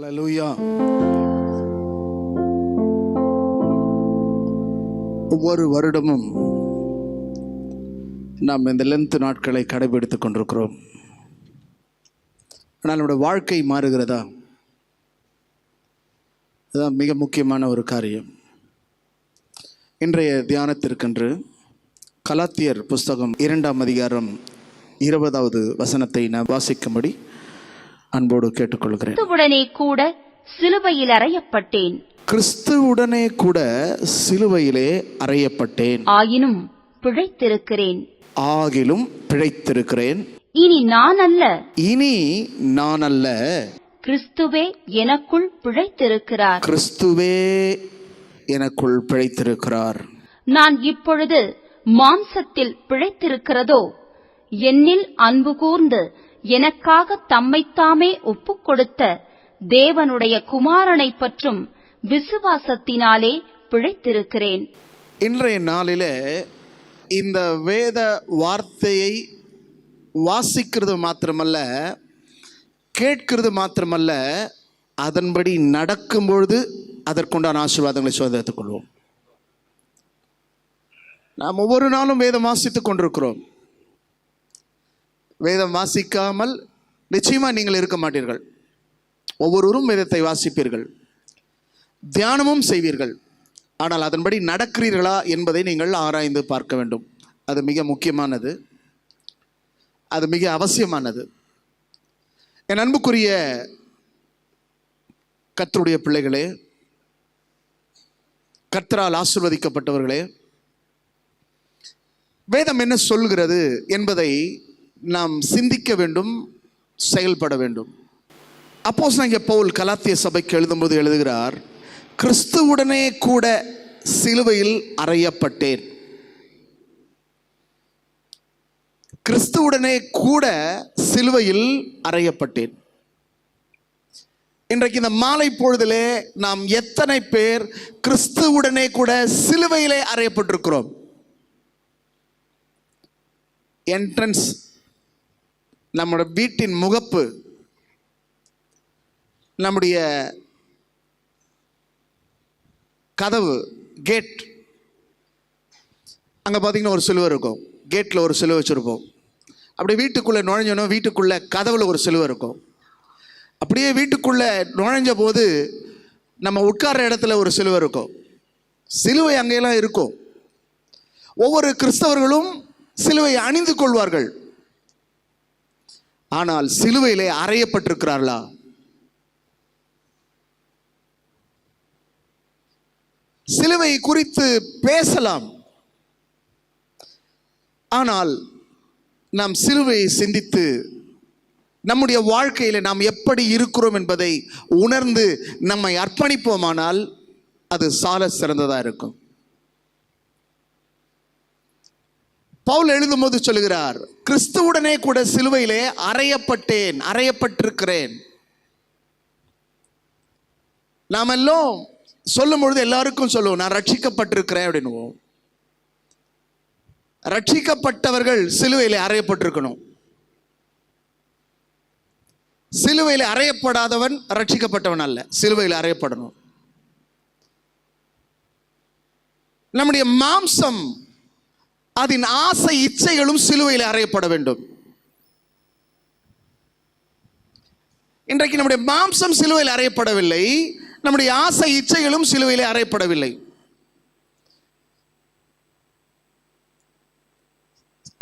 ஹல்லேலூயா. ஒவ்வொரு வருடமும் நாம் இந்த லென்த் நாட்களை கடைபிடித்துக் கொண்டிருக்கிறோம். ஆனால் நம்முடைய வாழ்க்கை மாறுகிறதா? அதுதான் மிக முக்கியமான ஒரு காரியம். இன்றைய தியானத்திற்கென்று கலாத்தியர் புஸ்தகம் 2ஆம் அதிகாரம் 20வது வசனத்தை நான் வாசிக்கும்படி அன்போடு கேட்டுக்கொள்கிறேன். கிறிஸ்துவுடனே கூட சிலுவையில் அறையப்பட்டேன். கிறிஸ்துவுடனே கூட சிலுவையிலே அறையப்பட்டேன். ஆயினும் பிழைத்திருக்கிறேன். ஆகிலும் பிழைத்திருக்கிறேன். இனி நான் அல்ல, இனி நான் அல்ல, கிறிஸ்துவே எனக்குள் பிழைத்திருக்கிறார். கிறிஸ்துவே எனக்குள் பிழைத்திருக்கிறார். நான் இப்பொழுது மாம்சத்தில் பிழைத்திருக்கிறதோ, என்னில் அன்பு கூர்ந்து எனக்காக தம்மைத்தாமே ஒப்புக் கொடுத்த தேவனுடைய குமாரனை பற்றும் விசுவாசத்தினாலே பிழைத்திருக்கிறேன். இன்றைய நாளிலே இந்த வேத வார்த்தையை வாசிக்கிறது மாத்திரமல்ல, கேட்கிறது மாத்திரமல்ல, அதன்படி நடக்கும் பொழுது அதற்குண்டான ஆசீர்வாதங்களை சுதந்திரத்துக் கொள்வோம். நாம் ஒவ்வொரு நாளும் வேதம் வாசித்துக் கொண்டிருக்கிறோம். வேதம் வாசிக்காமல் நிச்சயமாக நீங்கள் இருக்க மாட்டீர்கள். ஒவ்வொருவரும் வேதத்தை வாசிப்பீர்கள், தியானமும் செய்வீர்கள். ஆனால் அதன்படி நடக்கிறீர்களா என்பதை நீங்கள் ஆராய்ந்து பார்க்க வேண்டும். அது மிக முக்கியமானது, அது மிக அவசியமானது. என் அன்புக்குரிய கர்த்தருடைய பிள்ளைகளே, கர்த்தரால் ஆசீர்வதிக்கப்பட்டவர்களே, வேதம் என்ன சொல்கிறது என்பதை நாம் சிந்திக்க வேண்டும், செயல்பட வேண்டும். அப்போஸ்தலனாகிய பவுல் கலாத்திய சபைக்கு எழுதும்போது எழுதுகிறார், கிறிஸ்துவுடனே கூட சிலுவையில் அறையப்பட்டேன். கிறிஸ்துவுடனே கூட சிலுவையில் அறையப்பட்டேன். இன்றைக்கு இந்த மாலை பொழுதிலே நாம் எத்தனை பேர் கிறிஸ்துவுடனே கூட சிலுவையிலே அறையப்பட்டிருக்கிறோம்? என்ட்ரன்ஸ், நம்முடைய வீட்டின் முகப்பு, நம்முடைய கதவு, கேட், அங்கே பார்த்தீங்கன்னா ஒரு சிலுவை இருக்கும். கேட்டில் ஒரு சிலுவை வச்சுருப்போம். அப்படியே வீட்டுக்குள்ளே நுழைஞ்சோன்னா வீட்டுக்குள்ளே கதவுல ஒரு சிலுவை இருக்கும். அப்படியே வீட்டுக்குள்ளே நுழைஞ்ச போது நம்ம உட்கார்ற இடத்துல ஒரு சிலுவை இருக்கும். சிலுவை அங்கெல்லாம் இருக்கும். ஒவ்வொரு கிறிஸ்தவர்களும் சிலுவை அணிந்து கொள்வார்கள். ஆனால் சிலுவையிலே அறையப்பட்டிருக்கிறார்களா? சிலுவை குறித்து பேசலாம், ஆனால் நாம் சிலுவையை சிந்தித்து நம்முடைய வாழ்க்கையில் நாம் எப்படி இருக்கிறோம் என்பதை உணர்ந்து நம்மை அர்ப்பணிப்போமானால் அது சால சிறந்ததாக இருக்கும். பவுல் எழுதும்போது சொல்லுகிறார், கிறிஸ்துவுடனே கூட சிலுவையிலே அறையப்பட்டேன், அறையப்பட்டிருக்கிறேன். நாம் எல்லாம் சொல்லும் பொழுது எல்லாருக்கும் சொல்லுவோம், நான் ரட்சிக்கப்பட்டிருக்கிறேன் அப்படின்னுவோம். ரட்சிக்கப்பட்டவர்கள் சிலுவையிலே அறையப்பட்டிருக்கணும். சிலுவையில் அறையப்படாதவன் ரட்சிக்கப்பட்டவன் அல்ல, சிலுவையில் அறையப்படணும். நம்முடைய மாம்சம், அதன் ஆசை இச்சைகளும் சிலுவையில் அறையப்பட வேண்டும். இன்றைக்கு நம்முடைய மாம்சம் சிலுவையில் அறையப்படவில்லை, நம்முடைய ஆசை இச்சைகளும் சிலுவையில் அறையப்படவில்லை.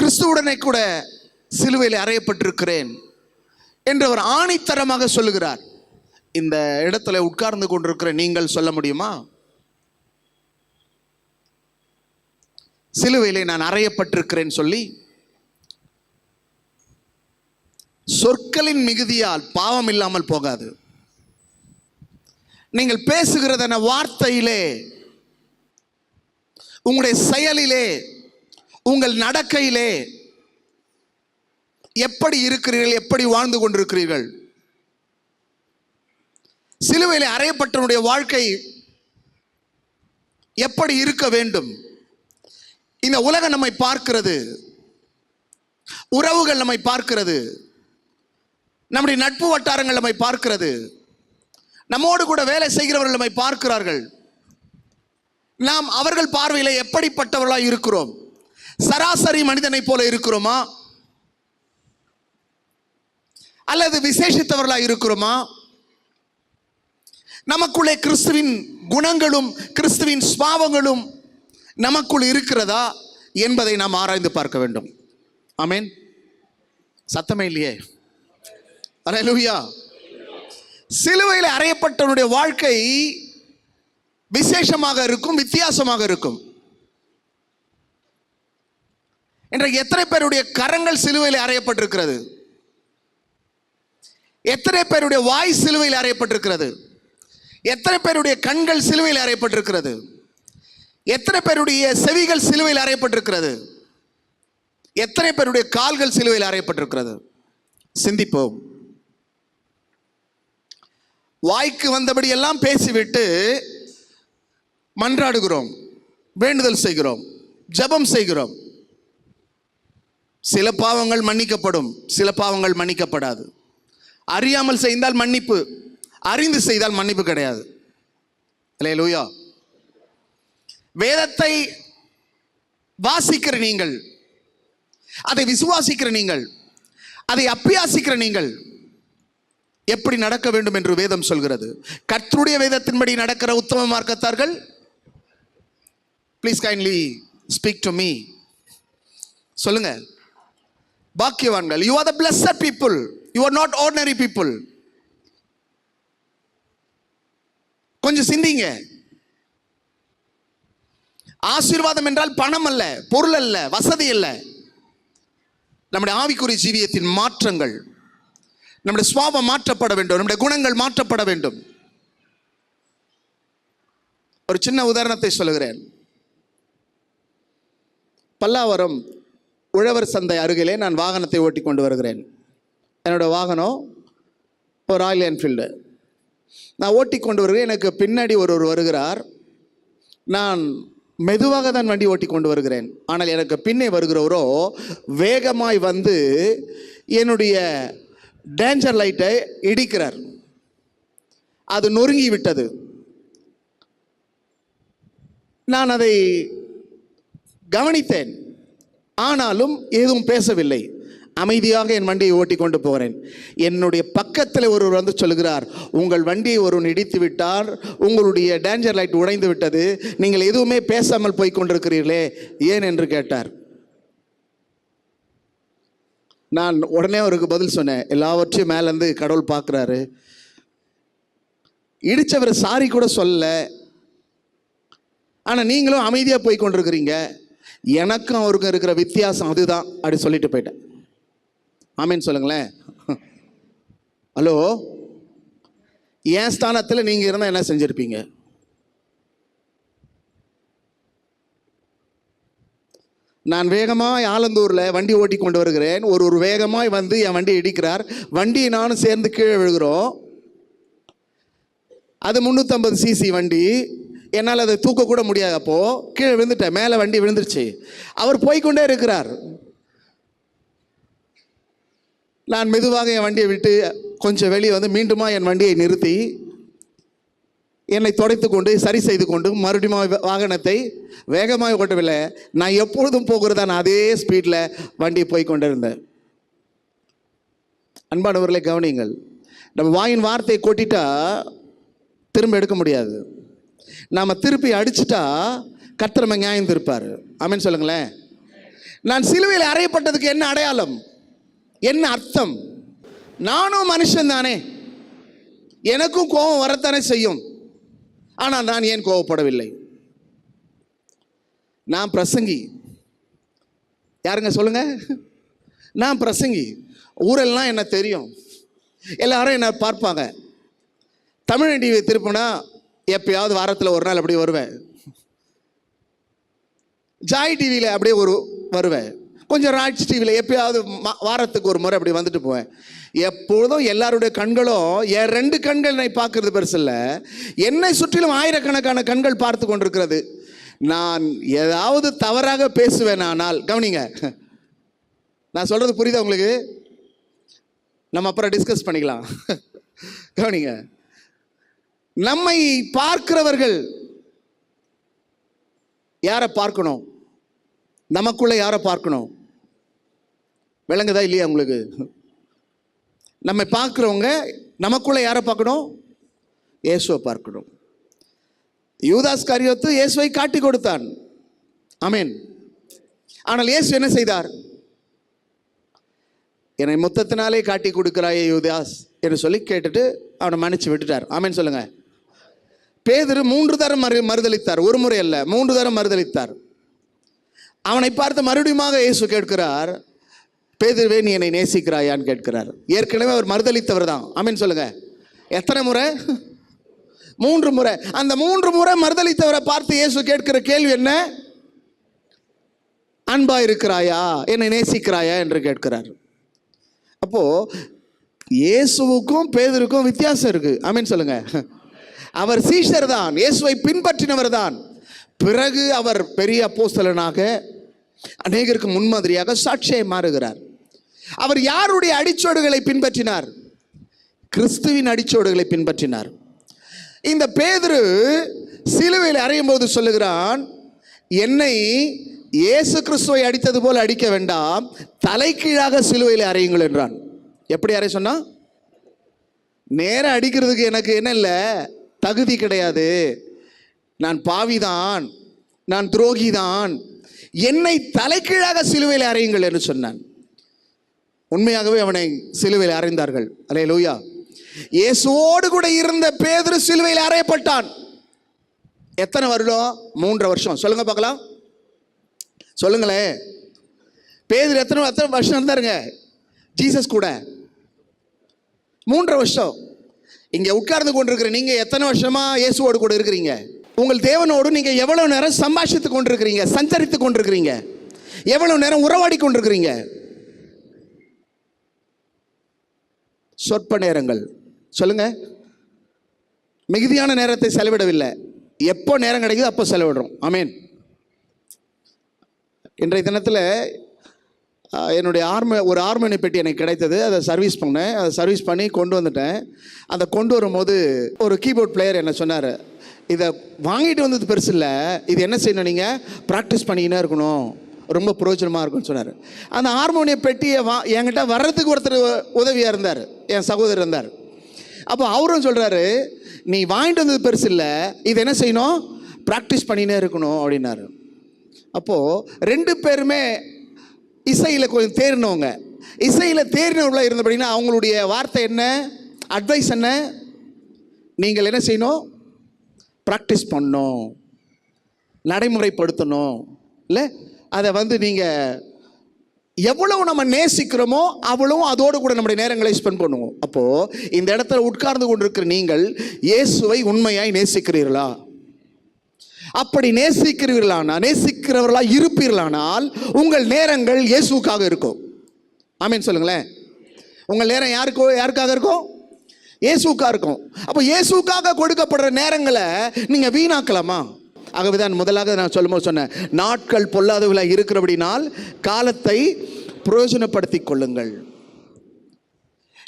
கிறிஸ்துவுடனே கூட சிலுவையில் அறையப்பட்டிருக்கிறேன் என்று அவர் ஆணித்தரமாக சொல்லுகிறார். இந்த இடத்துல உட்கார்ந்து கொண்டிருக்கிற நீங்கள் சொல்ல முடியுமா? சிலுவையிலே நான் அறையப்பட்டிருக்கிறேன் சொல்லி? சொற்களின் மிகுதியால் பாவம் இல்லாமல் போகாது. நீங்கள் பேசுகிறதன வார்த்தையிலே, உங்களுடைய செயலிலே, உங்கள் நடக்கையிலே எப்படி இருக்கிறீர்கள், எப்படி வாழ்ந்து கொண்டிருக்கிறீர்கள்? சிலுவையிலே அறையப்பட்டவனுடைய வாழ்க்கை எப்படி இருக்க வேண்டும்? இந்த உலகம் நம்மை பார்க்கிறது, உறவுகள் நம்மை பார்க்கிறது, நம்முடைய நட்பு வட்டாரங்கள் நம்மை பார்க்கிறது. நம்மோடு கூட வேலை செய்கிறவர்கள் நம்மை பார்க்கிறார்கள். நாம் அவர்கள் பார்வையில எப்படிப்பட்டவர்களாக இருக்கிறோம்? சராசரி மனிதனை போல இருக்கிறோமா, அல்லது விசேஷித்தவர்களாக இருக்கிறோமா? நமக்குள்ளே கிறிஸ்துவின் குணங்களும் கிறிஸ்துவின் சுபாவங்களும் நமக்குள் இருக்கிறதா என்பதை நாம் ஆராய்ந்து பார்க்க வேண்டும். ஆமென். சத்தமே இல்லையே. அல்லேலூயா. சிலுவையில் அறையப்பட்டவனுடைய வாழ்க்கை விசேஷமாக இருக்கும், வித்தியாசமாக இருக்கும். இன்றைக்கு எத்தனை பேருடைய கரங்கள் சிலுவையில் அறையப்பட்டிருக்கிறது? எத்தனை பேருடைய வாய் சிலுவையில் அறையப்பட்டிருக்கிறது? எத்தனை பேருடைய கண்கள் சிலுவையில் அறையப்பட்டிருக்கிறது? எத்தனை பேருடைய செவிகள் சிலுவையில் அறையப்பட்டிருக்கிறது? எத்தனை பேருடைய கால்கள் சிலுவையில் அறையப்பட்டிருக்கிறது? சிந்திப்போம். வாய்க்கு வந்தபடி எல்லாம் பேசிவிட்டு மன்றாடுகிறோம், வேண்டுதல் செய்கிறோம், ஜெபம் செய்கிறோம். சில பாவங்கள் மன்னிக்கப்படும், சில பாவங்கள் மன்னிக்கப்படாது. அறியாமல் செய்தால் மன்னிப்பு, அறிந்து செய்தால் மன்னிப்பு கிடையாது. அல்லேலூயா. வேதத்தை வாசிக்கிற நீங்கள், அதை விசுவாசிக்கிற நீங்கள், அதை அப்பியாசிக்கிற நீங்கள் எப்படி நடக்க வேண்டும் என்று வேதம் சொல்கிறது. கர்த்தருடைய வேதத்தின்படி நடக்கிற உத்தம மார்க்கத்தார்கள், please kindly speak to me. சொல்லுங்க. பாக்கியவான்கள். You are the blessed people. You are not ordinary people. கொஞ்சம் சிந்திங்க. ஆசீர்வாதம் என்றால் பணம் அல்ல, பொருள் அல்ல, வசதி அல்ல. நம்முடைய ஆவிக்குரிய ஜீவியத்தின் மாற்றங்கள், நம்முடைய சுபாவம் மாற்றப்பட வேண்டும், நம்முடைய குணங்கள் மாற்றப்பட வேண்டும். ஒரு சின்ன உதாரணத்தை சொல்லுகிறேன். பல்லாவரம் உழவர் சந்தை அருகிலே நான் வாகனத்தை ஓட்டி கொண்டு வருகிறேன். என்னோடய வாகனம் ஒரு ராயல் என்ஃபீல்டு. நான் ஓட்டி கொண்டு வருகிறேன். எனக்கு பின்னாடி ஒருவர் வருகிறார். நான் மெதுவாக தான் வண்டி ஓட்டி கொண்டு வருகிறேன். ஆனால் எனக்கு பின்னே வருகிறவரோ வேகமாய் வந்து என்னுடைய டேஞ்சர் லைட்டை இடிக்கிறார். அது நொறுங்கி விட்டது. நான் அதை கவனித்தேன், ஆனாலும் எதுவும் பேசவில்லை. அமைதியாக என் வண்டியை ஓட்டி கொண்டு போகிறேன். என்னுடைய பக்கத்தில் ஒருவர் வந்து சொல்கிறார், உங்கள் வண்டியை ஒருவன் இடித்து விட்டார், உங்களுடைய டேஞ்சர் லைட் உடைந்து விட்டது, நீங்கள் எதுவுமே பேசாமல் போய் கொண்டிருக்கிறீர்களே ஏன் என்று கேட்டார். நான் உடனே அவருக்கு பதில் சொன்னேன், எல்லாவற்றையும் மேலேருந்து கடவுள் பார்க்குறாரு. இடித்தவர் சாரி கூட சொல்ல, ஆனால் நீங்களும் அமைதியாக போய் கொண்டிருக்கிறீங்க, எனக்கும் அவருக்கும் இருக்கிற வித்தியாசம் அதுதான் அப்படி சொல்லிட்டு போயிட்டேன். ஆமீன் சொல்லுங்களேன். ஹலோ, என் ஸ்தானத்தில் நீங்கள் இருந்தால் என்ன செஞ்சுருப்பீங்க? நான் வேகமாக ஆலந்தூரில் வண்டி ஓட்டி கொண்டு வருகிறேன். ஒரு வேகமாய் வந்து என் வண்டியை இடிக்கிறார். வண்டியை நானும் சேர்ந்து கீழே விழுகிறோம். அது 350 சிசி வண்டி. என்னால் அதை தூக்கக்கூட முடியாது. அப்போது கீழே விழுந்துட்டேன். மேலே வண்டி விழுந்துருச்சு. அவர் போய்கொண்டே இருக்கிறார். நான் மெதுவாக என் வண்டியை விட்டு கொஞ்சம் வெளியே வந்து மீண்டுமா என் வண்டியை நிறுத்தி என்னை துடைத்து கொண்டு சரி செய்து கொண்டு மறுபடியும் வாகனத்தை வேகமாக ஓட்டவில்லை. நான் எப்பொழுதும் போகிறதான் அதே ஸ்பீடில் வண்டி போய் கொண்டு இருந்தேன். அன்பானவர்களை கவனியுங்கள். நம்ம வாயின் வார்த்தையை கொட்டிட்டா திரும்ப எடுக்க முடியாது. நாம் திருப்பி அடிச்சுட்டா கர்த்தர் நம்ம நியாயம் தீர்ப்பார். ஆமென் சொல்லுங்களேன். நான் சிலுவையில் அறையப்பட்டதுக்கு என்ன அடையாளம், என்ன அர்த்தம்? நானும் மனுஷன் தானே, எனக்கும் கோபம் வரத்தானே செய்யும். ஆனால் நான் ஏன் கோபப்படவில்லை? நான் பிரசங்கி. யாருங்க சொல்லுங்க? நான் பிரசங்கி. ஊரெல்லாம் என்ன தெரியும், எல்லாரும் என்ன பார்ப்பாங்க. தமிழ் டிவி திருப்பினா எப்பயாவது வாரத்தில் ஒரு நாள் அப்படியே வருவேன். ஜாய் டிவியில் அப்படியே வருவேன். கொஞ்சம் ராஜ் டிவியில் எப்பயாவது வாரத்துக்கு ஒரு முறை அப்படி வந்துட்டு போவேன். எப்பொழுதும் எல்லாருடைய கண்களும் என் 2 கண்கள் என்னை பார்க்கறது பெருசு இல்லை, என்னை சுற்றிலும் ஆயிரக்கணக்கான கண்கள் பார்த்து கொண்டிருக்கிறது. நான் ஏதாவது தவறாக பேசுவேன். ஆனால் கவனிங்க, நான் சொல்கிறது புரியுதா உங்களுக்கு? நம்ம அப்புறம் டிஸ்கஸ் பண்ணிக்கலாம். கவனிங்க, நம்மை பார்க்கிறவர்கள் யாரை பார்க்கணும்? நமக்குள்ள யாரை பார்க்கணும்? விளங்குதா இல்லையா உங்களுக்கு? நம்மை பார்க்கிறவங்க நமக்குள்ள யாரை பார்க்கணும்? இயேசுவை பார்க்கணும். யூதாஸ் காரியோத்து இயேசுவை காட்டி கொடுத்தான். ஆமென். ஆனால் இயேசு என்ன செய்தார்? என்னை முத்தத்தினாலே காட்டி கொடுக்கிறாயே யூதாஸ் என்று சொல்லி கேட்டுட்டு அவனை மன்னிச்சு விட்டுட்டார். ஆமென் சொல்லுங்க. பேதுரு 3 தரம் மறுதலித்தார். ஒரு முறை அல்ல, 3 தரம் மறுதலித்தார். அவனை பார்த்து மறுபடியுமாக இயேசு கேட்கிறார், பேதுருவே நீ என்னை நேசிக்கிறாயான்னு கேட்கிறார். ஏற்கனவே அவர் மறுதலித்தவர் தான். ஆமென் சொல்லுங்க. எத்தனை முறை? 3 முறை. அந்த 3 முறை மறுதலித்தவரை பார்த்து இயேசு கேட்கிற கேள்வி என்ன? அன்பா இருக்கிறாயா, என்னை நேசிக்கிறாயா என்று கேட்கிறார். அப்போ இயேசுவுக்கும் பேதுருக்கும் வித்தியாசம் இருக்கு. ஆமென் சொல்லுங்க. அவர் சீஷர் தான், இயேசுவை பின்பற்றினவர் தான். பிறகு அவர் பெரிய அப்போஸ்தலனாக அநேகருக்கு முன்மாதிரியாக சாட்சியை மாறுகிறார். அவர் யாருடைய அடிச்சோடுகளை பின்பற்றினார்? கிறிஸ்துவின் அடிச்சோடுகளை பின்பற்றினார். இந்த பேதுரு சிலுவையில் அறையும் போது சொல்லுகிறான், என்னை இயேசு கிறிஸ்துவை அடித்தது போல அடிக்க வேண்டாம், தலைகீழாக சிலுவையில் அறையுங்கள் என்றான். எப்படி அறைய சொன்னா? நேரம் அடிக்கிறதுக்கு எனக்கு என்ன இல்லை, தகுதி கிடையாது, நான் பாவிதான், நான் துரோகிதான், என்னை தலைகீழாக சிலுவையில் அறையுங்கள் என்று சொன்னான். உண்மையாகவே அவனை சிலுவையில் அறைந்தார்கள். அல்லேலூயா. இயேசுவோடு கூட இருந்த பேதுரு சிலுவையில் அறையப்பட்டான். எத்தனை வருடம்? 3 வருஷம். சொல்லுங்க பார்க்கலாம், சொல்லுங்களேன். பேதுரு எத்தனை வருஷம் இருந்தாருங்க ஜீசஸ் கூட? 3 வருஷம். இங்க உட்கார்ந்து கொண்டிருக்கிற நீங்க எத்தனை வருஷமா இயேசுவோடு கூட இருக்கிறீங்க? உங்கள் தேவனோடு நீங்க எவ்வளவு நேரம் சம்பாஷித்து கொண்டிருக்கிறீங்க, சஞ்சரித்து கொண்டிருக்கிறீங்க, எவ்வளவு நேரம் உறவாடி கொண்டிருக்கிறீங்க? சொற்ப நேரங்கள். சொல்லுங்க. மிகுதியான நேரத்தை செலவிடவில்லை. எப்போ நேரம் கிடைக்குது அப்போ செலவிடுறோம். ஆமென். இன்றைய தினத்தில் என்னுடைய ஒரு ஹார்மோனி பெட்டி எனக்கு கிடைத்தது. அதை சர்வீஸ் பண்ணேன். அதை சர்வீஸ் பண்ணி கொண்டு வந்துட்டேன். அதை கொண்டு வரும்போது ஒரு கீபோர்ட் பிளேயர் என்ன சொன்னார், இதை வாங்கிட்டு வந்தது பெருசு இல்லை, இது என்ன செய்யணும், நீங்கள் ப்ராக்டிஸ் பண்ணிக்கினே இருக்கணும், ரொம்ப பிரயோஜனமாக இருக்கும்னு சொன்னார். அந்த ஹார்மோனிய பெட்டியை என்கிட்ட வர்றதுக்கு ஒருத்தர் உதவியாக இருந்தார், என் சகோதரர் இருந்தார். அப்போ அவரும் சொல்கிறாரு, நீ வாங்கிட்டு வந்தது பெருசு இல்லை, இது என்ன செய்யணும், ப்ராக்டிஸ் பண்ணினே இருக்கணும் அப்படின்னாரு. அப்போது 2 பேருமே இசையில் கொஞ்சம் தேர்னவங்க. இசையில் தேர்னவங்கள இருந்தபடினா அவங்களுடைய வார்த்தை என்ன, அட்வைஸ் என்ன, நீங்கள் என்ன செய்யணும், ப்ராக்டிஸ் பண்ணணும், நடைமுறைப்படுத்தணும். இல்லை அதை நீங்கள் எவ்வளவு நம்ம நேசிக்கிறோமோ அவ்வளவு அதோடு கூட நம்முடைய நேரங்களை ஸ்பெண்ட் பண்ணுவோம். அப்போது இந்த இடத்துல உட்கார்ந்து கொண்டிருக்கிற நீங்கள் இயேசுவை உண்மையாய் நேசிக்கிறீர்களா? அப்படி நேசிக்கிறவர்களா இருப்பீர்களானால் உங்கள் நேரங்கள் இயேசுக்காக இருக்கும். ஆமென் சொல்லுங்களேன். உங்கள் நேரம் யாருக்காக இருக்கும்? இயேசுக்காக இருக்கும். அப்போ இயேசுக்காக கொடுக்கப்படுற நேரங்களை நீங்கள் வீணாக்கலாமா? ஆகவேதான் முதலாக நான் சொல்லும்போது சொன்னேன், நாட்கள் பொல்லாதவர்களாக இருக்கிறபடினால் காலத்தை பிரயோஜனப்படுத்திக் கொள்ளுங்கள்.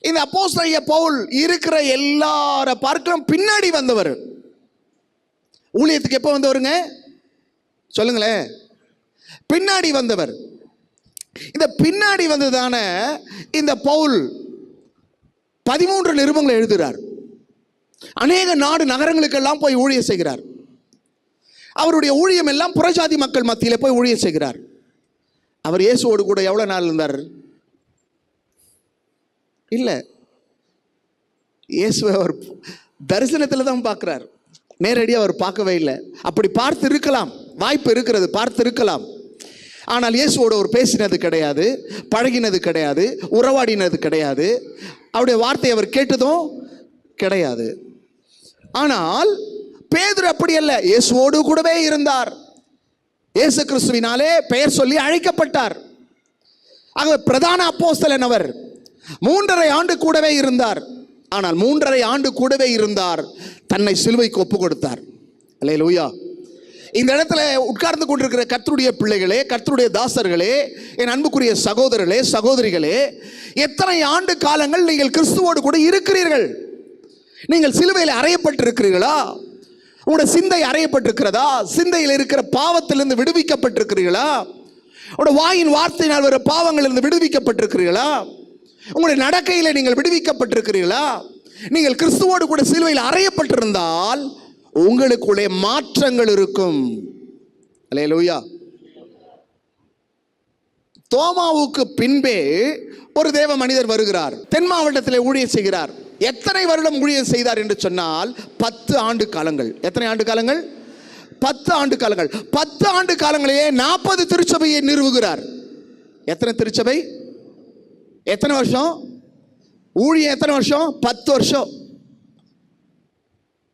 இந்த அப்போஸ்தலனாகிய பவுல் இருக்கிற எல்லார பார்க்கலாம் பின்னாடி வந்தவர். ஊழியத்துக்கு எப்போ வந்தவருங்க? சொல்லுங்களேன். பின்னாடி வந்தவர். இந்த பின்னாடி வந்ததான இந்த பவுல் 13 நிருபங்களை எழுதுகிறார். அநேக நகரங்களுக்கெல்லாம் போய் ஊழியம் செய்கிறார். அவருடைய ஊழியம் எல்லாம் புறஜாதி மக்கள் மத்தியிலே போய் ஊழியம் செய்கிறார். அவர் இயேசுவோடு கூட எவ்வளவு நாள் இருந்தார்? இல்லை, இயேசுவை அவர் தரிசனத்தில் தான் பார்க்கிறார், நேரடியாக அவர் பார்க்கவே இல்லை. அப்படி பார்த்து இருக்கலாம், வாய்ப்பு இருக்கிறது, பார்த்து இருக்கலாம். ஆனால் இயேசுவோடு அவர் பேசினது கிடையாது, பழகினது கிடையாது, உறவாடினது கிடையாது, அவருடைய வார்த்தையை அவர் கேட்டதும் கிடையாது. ஆனால் பேதுரு அப்படி அல்ல, இயேசுவோடு கூடவே இருந்தார். இயேசு கிறிஸ்துவினாலே பெயர் சொல்லி அழைக்கப்பட்டார். ஆக பிரதான அப்போஸ்தலன் அவர். 3.5 ஆண்டு கூடவே இருந்தார். ஆனால் 3.5 ஆண்டு கூடவே இருந்தார், தன்னை சிலுவைக்கு ஒப்பு கொடுத்தார். அல்லேலூயா. இந்த இடத்துல உட்கார்ந்து கொண்டிருக்கிற கர்த்தருடைய பிள்ளைகளே, கர்த்தருடைய தாசர்களே, என் அன்புக்குரிய சகோதரர்களே, சகோதரிகளே, எத்தனை ஆண்டு காலங்கள் நீங்கள் கிறிஸ்துவோடு கூட இருக்கிறீர்கள்? நீங்கள் சிலுவையில் அறையப்பட்டிருக்கிறீர்களா? உங்களுடைய சிந்தை அறையப்பட்டிருக்கிறதா? சிந்தையில் இருக்கிற பாவத்திலிருந்து விடுவிக்கப்பட்டிருக்கிறீர்களா? உங்களுடைய வாயின் வார்த்தையினால் வர பாவங்களிலிருந்து விடுவிக்கப்பட்டிருக்கிறீர்களா? உங்களுடைய நடக்கையில நீங்கள் விடுவிக்கப்பட்டிருக்கிறீர்களா? நீங்கள் கிறிஸ்துவோடு கூட சிலுவையில் அறையப்பட்டிருந்தால் உங்களுக்குள்ளே மாற்றங்கள் இருக்கும். அல்லேலூயா. தோமாவுக்கு பின்பே ஒரு தேவ மனிதர் வருகிறார். தென் மாவட்டத்தில் ஊழியம் செய்கிறார். எத்தனை வருடம் ஊழியம் செய்தார் என்று சொன்னால் 10 ஆண்டு காலங்கள். எத்தனை ஆண்டு காலங்கள்? 10 ஆண்டு காலங்கள். 10 ஆண்டு காலங்களிலே 40 திருச்சபையை நிறுவுகிறார். எத்தனை திருச்சபை? எத்தனை வருஷம் ஊழியம்? எத்தனை வருஷம்? 10 வருஷம்.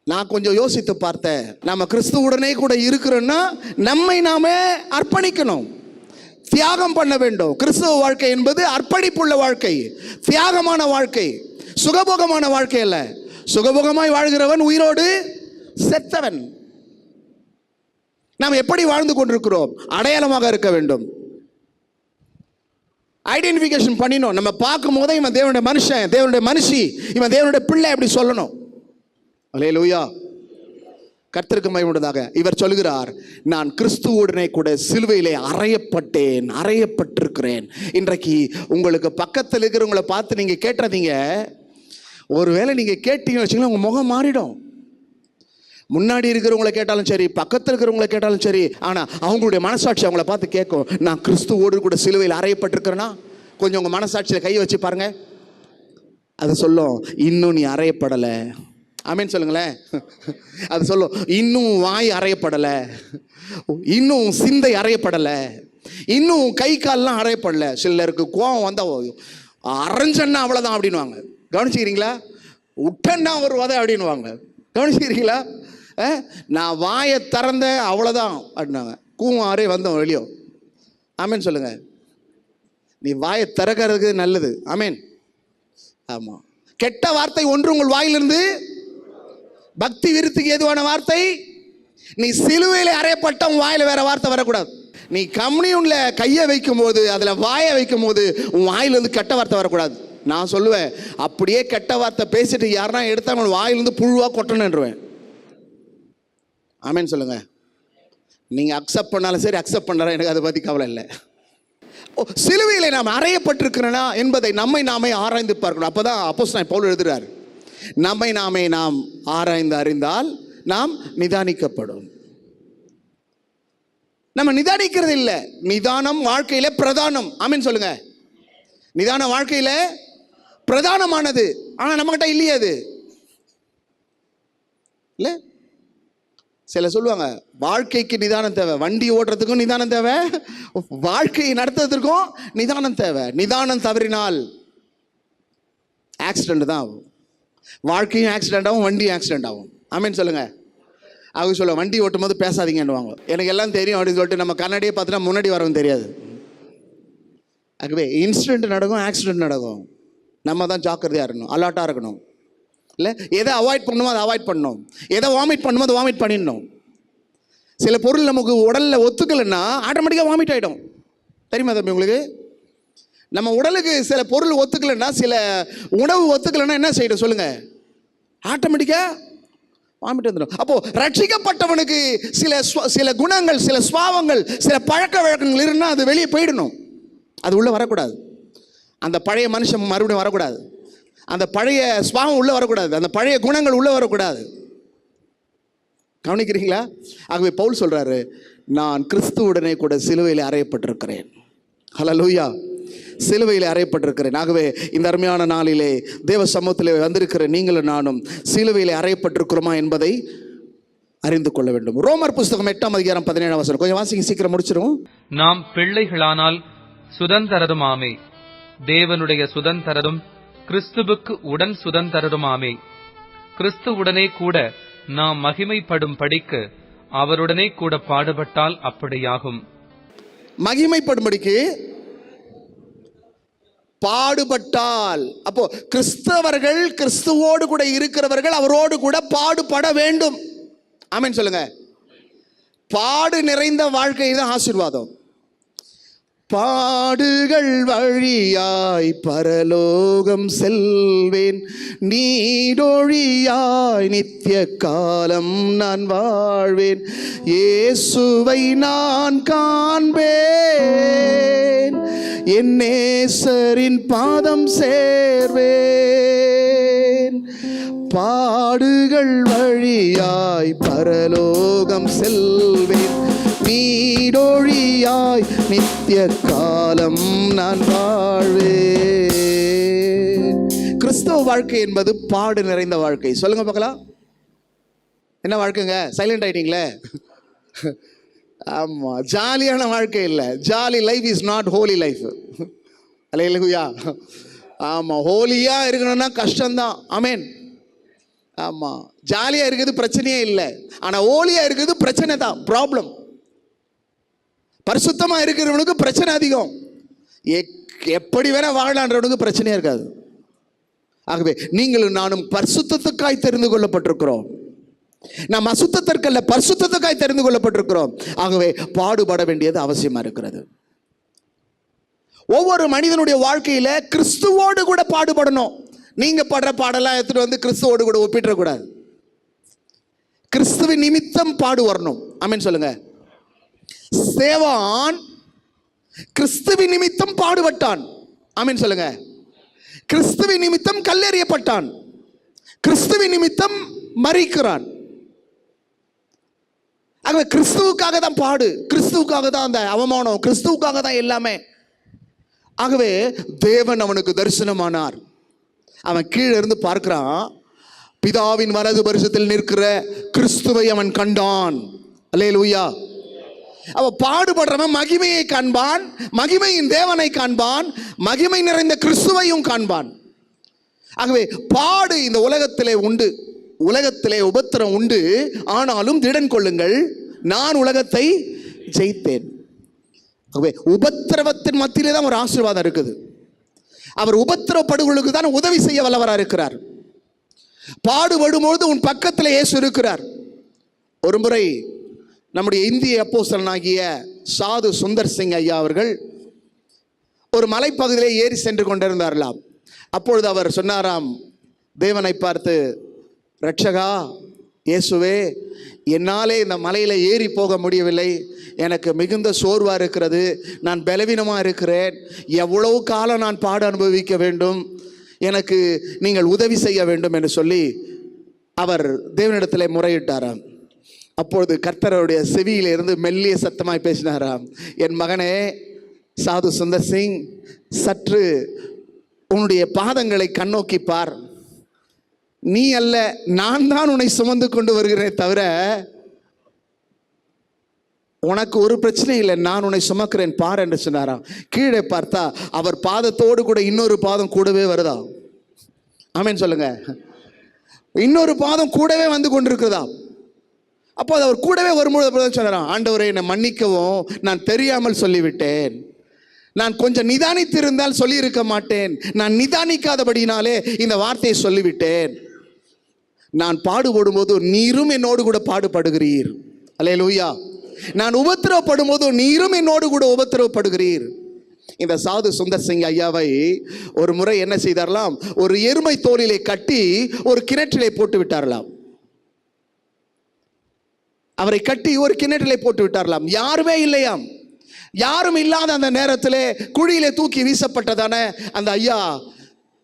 நான் கொஞ்சம் யோசித்து பார்த்தேன். நம்ம கிறிஸ்துவுடனே கூட இருக்கிறோம்னா நம்மை நாமே அர்ப்பணிக்கணும், தியாகம் பண்ண வேண்டும். கிறிஸ்துவ வாழ்க்கை என்பது அர்ப்பணிப்புள்ள வாழ்க்கை, தியாகமான வாழ்க்கை, சுகபோகமான வாழ்க்கை அல்ல. சுகபோகமாய் வாழ்கிறவன் உயிரோடு செத்தவன். நாம் எப்படி வாழ்ந்து கொண்டிருக்கிறோம்? அடையாளமாக இருக்க வேண்டும். ஐடென்டிஃபிகேஷன் பண்ணினோம். நம்ம பார்க்கும் போதே இவன் தேவனுடைய மனுஷன், தேவனுடைய மனுஷி, இவன் தேவனுடைய பிள்ளை அப்படி சொல்லணும். அல்லேலூயா. கர்த்தருக்கு மகிமை உண்டாக. இவர் சொல்கிறார், நான் கிறிஸ்துவுடனே கூட சிலுவையிலே அறையப்பட்டேன், அறையப்பட்டிருக்கிறேன். இன்றைக்கு உங்களுக்கு பக்கத்தில் இருக்கிறவங்களை பார்த்து நீங்க கேட்டாதீங்க. ஒருவேளை நீங்க கேட்டீங்கன்னு வச்சுங்களேன், உங்க முகம் மாறிடும். முன்னாடி இருக்கிறவங்களை கேட்டாலும் சரி, பக்கத்தில் இருக்கிறவங்களை கேட்டாலும் சரி, ஆனா அவங்களுடைய மனசாட்சி அவங்கள பார்த்து கேட்கும், நான் கிறிஸ்துவோடு கூட சிலுவையில் அறையப்பட்டிருக்கிறேன்னா. கொஞ்சம் உங்க மனசாட்சியில கை வச்சு பாருங்க. அது சொல்லும், இன்னும் நீ அறையப்படலை. ஆமென் சொல்லுங்களேன். அது சொல்லும், இன்னும் வாய் அறையப்படலை, இன்னும் சிந்தை அறையப்படலை, இன்னும் கை கால்லாம் அறையப்படலை. சிலருக்கு கோவம் வந்தா அரைஞ்சன்னா அவ்வளோதான் அப்படின்வாங்க. கவனிச்சுக்கிறீங்களா? உட்டன்னா ஒரு வதை அப்படின்வாங்க. கவனிச்சுக்கிறீங்களா? நான் வாயை திறந்த அவ்வளோதான் அப்படின்னாங்க. கூவம் ஆறே வந்தோம் வெளியோ. ஆமேன் சொல்லுங்க. நீ வாயை திறக்கிறதுக்கு நல்லது. ஆமேன். ஆமாம். கெட்ட வார்த்தை ஒன்று உங்கள் வாயிலிருந்து, பக்தி விருத்திக்கு ஏதுவான வார்த்தை. நீ சிலுவையில் அறையப்பட்ட உன் வாயில வேற வார்த்தை வரக்கூடாது. நீ கம்யூனியன்ல கையை வைக்கும் போது, அதுல வாயை வைக்கும் போது உன் வாயிலிருந்து கெட்ட வார்த்தை வரக்கூடாது. நான் சொல்லுவேன், அப்படியே கெட்ட வார்த்தை பேசிட்டு யாருன்னா எடுத்தா அவன் வாயிலிருந்து புழுவா கொட்டணுன்றுவேன். ஆமேன் சொல்லுங்க. நீங்க அக்செப்ட் பண்ணாலும் சரி, அக்செப்ட் பண்ணாலும் எனக்கு அதை பத்தி கவலை இல்லை. சிலுவையிலே நாம் அறையப்பட்டிருக்கிறனா என்பதை நம்மை நாமே ஆராய்ந்து பார்க்கணும். அப்பதான் அப்போஸ்தலன் பவுல் எழுதுறார், நம்மை நாமே நாம் ஆராய்ந்து அறிந்தால் நாம் நிதானிக்கப்படும். நம்ம நிதானிக்கிறது இல்லை. நிதானம் வாழ்க்கையில பிரதானம். ஆமீன் சொல்லுங்க. நிதானம் வாழ்க்கையில பிரதானமானது. ஆனா நம்ம கிட்ட இல்லையே அது. இல்ல, சில சொல்லுவாங்க வாழ்க்கைக்கு நிதானம் தேவை, வண்டி ஓட்டுறதுக்கும் நிதானம் தேவை, வாழ்க்கையை நடத்துறதுக்கும் நிதானம் தேவை. நிதானம் தவறினால் ஆக்சிடென்ட் தான் ஆகும். வாழ்க்கையும் ஆக்சிடென்ட் ஆகும், வண்டியும் ஆக்சிடென்ட் ஆகும். ஆமீன் சொல்லுங்க. அவங்க சொல்ல, வண்டி ஓட்டும் போது பேசாதீங்கன்னுவாங்க. எனக்கு எல்லாம் தெரியும் அப்படின்னு சொல்லிட்டு நம்ம கண்ணாடியே பார்த்துட்டா முன்னாடி வரவும் தெரியாது. ஆகவே இன்சிடென்ட் நடக்கும், ஆக்சிடென்ட் நடக்கும். நம்ம தான் ஜாக்கிரதையாக இருக்கணும், அலர்ட்டாக இருக்கணும். இல்லை, எதை அவாய்ட் பண்ணணுமோ அதை அவாய்ட் பண்ணணும், எதை வாமிட் பண்ணணுமோ அதை வாமிட் பண்ணிடணும். சில பொருள் நமக்கு உடலில் ஒத்துக்கலைன்னா ஆட்டோமேட்டிக்காக வாமிட் ஆகிடும். தெரியுமா தம்பி உங்களுக்கு? நம்ம உடலுக்கு சில பொருள் ஒத்துக்கலைன்னா, சில உணவு ஒத்துக்கலைன்னா என்ன செய்யணும் சொல்லுங்க? ஆட்டோமேட்டிக்காக வாமிட் வந்துடும். அப்போ ரட்சிக்கப்பட்டவனுக்கு சில குணங்கள், சில சுபாவங்கள், சில பழக்க வழக்கங்கள் இருந்தால் அது வெளியே போயிடணும். அது உள்ள வரக்கூடாது. அந்த பழைய மனுஷன் மறுபடியும் வரக்கூடாது. அந்த பழைய சுபாவம் உள்ள வரக்கூடாது. அந்த பழைய குணங்கள் உள்ள வரக்கூடாது. கவனிக்கிறீங்களா? ஆகவே பவுல் சொல்றாரு, நான் கிறிஸ்துவுடனே கூட சிலுவையில் அறையப்பட்டிருக்கிறேன். ஹல்லேலூயா. சிலுவையில் அறையப்பட்டிருக்கிறேன். ஆகவே இந்த அருமையான நாளிலே தேவ சமூகத்திலே வந்திருக்கிற நீங்களும் நானும் சிலுவையில் அறையப்பட்டிருக்கிறோமா என்பதை அறிந்து கொள்ள வேண்டும். ரோமர் புஸ்தகம் 8ஆம் அதிகாரம் 17ஆம் வசனம். கொஞ்சம் வாசிங்க, சீக்கிரம் முடிச்சிரும். நாம் பிள்ளைகளானால் சுதந்திரருமாமே, தேவனுடைய சுதந்திரரும் கிறிஸ்துவுக்கு உடன் சுதந்திரருமாமே. கிறிஸ்துவுடனே கூட நாம் மகிமைப்படும் படிக்கு அவருடனே கூட பாடுபட்டால் அப்படியாகும். மகிமைப்படும்படிக்கு பாடுபட்டால், அப்போ கிறிஸ்தவர்கள், கிறிஸ்துவோடு கூட இருக்கிறவர்கள் அவரோடு கூட பாடுபட வேண்டும். ஆமென் சொல்லுங்க. பாடு நிறைந்த வாழ்க்கை தான் ஆசீர்வாதம். பாடுகள் வழியாய் பரலோகம் செல்வேன், நீடொழியாய் நித்திய காலம் நான் வாழ்வேன், இயேசுவை நான் காண்பேன், என் நேசரின் பாதம் சேர்வேன். பாடுகள் வழியாய் பரலோகம் செல்வேன், நீடொழியாய் நித்திய காலம் நான் வாழ்வேன். கிறிஸ்தவ வாழ்க்கை என்பது பாடு நிறைந்த வாழ்க்கை. சொல்லுங்க பார்க்கலாம், என்ன வாழ்க்கைங்க? சைலண்ட் ஆயிட்டீங்களே. ஆமா, ஜாலியான வாழ்க்கை இல்லை. Jolly life is not holy life. அல்லேலூயா. ஆமா, ஹோலியா இருக்கணும்னா கஷ்டம்தான். ஆமென். ஆமா, ஜாலியா இருக்குது பிரச்சனையே இல்லை. ஆனா ஹோலியா இருக்குது பிரச்சனை தான், ப்ராப்ளம். பரிசுத்தமா இருக்கிறவனுக்கு பிரச்சனை அதிகம். எப்படி வேணா வாழலான்றவனுக்கு பிரச்சனையா இருக்காது. ஆகவே நீங்களும் நானும் பரிசுத்தத்துக்காய் தெரிந்து கொள்ளப்பட்டிருக்கிறோம். நாம் அசுத்தத்திற்கல்ல, பரிசுத்தத்துக்காய் தெரிந்து கொள்ளப்பட்டிருக்கிறோம். ஆகவே பாடுபட வேண்டியது அவசியமா இருக்கிறது. ஒவ்வொரு மனிதனுடைய வாழ்க்கையில கிறிஸ்துவோடு கூட பாடுபடணும். நீங்க படுற பாடெல்லாம் எடுத்துட்டு வந்து கிறிஸ்துவோடு கூட ஒப்பிடக்கூடாது. கிறிஸ்துவின் நிமித்தம் பாடு வரணும். ஆமென் சொல்லுங்க. சேவான் கிறிஸ்துவின் நிமித்தம் பாடுபட்டான். ஆமென் சொல்லுங்க. கிறிஸ்துவின் நிமித்தம் கல்லெறியப்பட்டான், கிறிஸ்துவின் நிமித்தம் மரிக்கிறான். ஆகவே கிறிஸ்துவுக்காக தான் பாடு, கிறிஸ்துவுக்காக தான் அந்த அவமானம், கிறிஸ்துவுக்காக தான் எல்லாமே. ஆகவே தேவன் அவனுக்கு தரிசனமானார். அவன் கீழே இருந்து பார்க்கிறான், பிதாவின் வலது பரிசத்தில் நிற்கிற கிறிஸ்துவை அவன் கண்டான். அல்லேலூயா. அவன் பாடுபடுறவன் மகிமையை காண்பான், மகிமையின் தேவனை காண்பான், மகிமை நிறைந்த கிறிஸ்துவையும் காண்பான். ஆகவே பாடு இந்த உலகத்திலே உண்டு, உலகத்திலே உபத்திரம் உண்டு, ஆனாலும் திடன் கொள்ளுங்கள், நான் உலகத்தை ஜெயித்தேன். ஆகவே உபத்திரவத்தின் மத்தியிலே தான் ஒரு ஆசீர்வாதம் இருக்குது. அவர் உபத்திரவப்படுகளுக்கு தான் உதவி செய்ய வல்லவராக இருக்கிறார். பாடுபடும்போது உன் பக்கத்தில் இயேசு இருக்கிறார். ஒரு முறை நம்முடைய இந்திய அப்போஸ்தலனாகிய சாது சுந்தர் சிங் ஐயா அவர்கள் ஒரு மலைப்பகுதியிலே ஏறி சென்று கொண்டிருந்தார்களாம். அப்பொழுது அவர் சொன்னாராம், தேவனை பார்த்து, ரட்சகா இயேசுவே, என்னாலே இந்த மலையில் ஏறி போக முடியவில்லை, எனக்கு மிகுந்த சோர்வாக இருக்கிறது, நான் பலவீனமாக இருக்கிறேன், எவ்வளவு காலம் நான் பாடு அனுபவிக்க வேண்டும், எனக்கு நீங்கள் உதவி செய்ய வேண்டும் என்று சொல்லி அவர் தேவனிடத்தில் முறையிட்டாராம். அப்பொழுது கர்த்தருடைய செவியிலிருந்து மெல்லிய சத்தமாய் பேசினாராம், என் மகனே சாது சுந்தர் சிங், சற்று உன்னுடைய பாதங்களை கண்ணோக்கி பார். நீ அல்ல, நான் தான் உன்னை சுமந்து கொண்டு வருகிறேன் தவிர உனக்கு ஒரு பிரச்சனை இல்லை, நான் உன்னை சுமக்கிறேன் பார் என்று சொன்னாராம். கீழே பார்த்தா அவர் பாதத்தோடு கூட இன்னொரு பாதம் கூடவே வருதா. ஆமென் சொல்லுங்க. இன்னொரு பாதம் கூடவே வந்து கொண்டிருக்கிறதா. அப்போ அவர் கூடவே வரும்போது சொன்னாராம், ஆண்டவரே என்னை மன்னிக்கவும், நான் தெரியாமல் சொல்லிவிட்டேன், நான் கொஞ்சம் நிதானித்திருந்தால் சொல்லியிருக்க மாட்டேன், நான் நிதானிக்காதபடினாலே இந்த வார்த்தையை சொல்லிவிட்டேன். நான் பாடுபடும் போது நீரும் என்னோடு கூட பாடுபடுகிறீர். அல்லேலூயா. நான் உபத்திரவப்படும் போது நீரும் என்னோடு கூட உபத்திரவப்படுகிறீர். இந்த சாது சுந்தர் சிங் ஐயாவை ஒரு முறை என்ன செய்தாரலாம், ஒரு எருமை தோலிலே கட்டி ஒரு கிணற்றிலே போட்டு விட்டாரலாம். அவரை கட்டி ஒரு கிணற்றிலே போட்டு விட்டாரலாம். யாருமே இல்லையாம். யாரும் இல்லாத அந்த நேரத்திலே குழியிலே தூக்கி வீசப்பட்டதான அந்த ஐயா,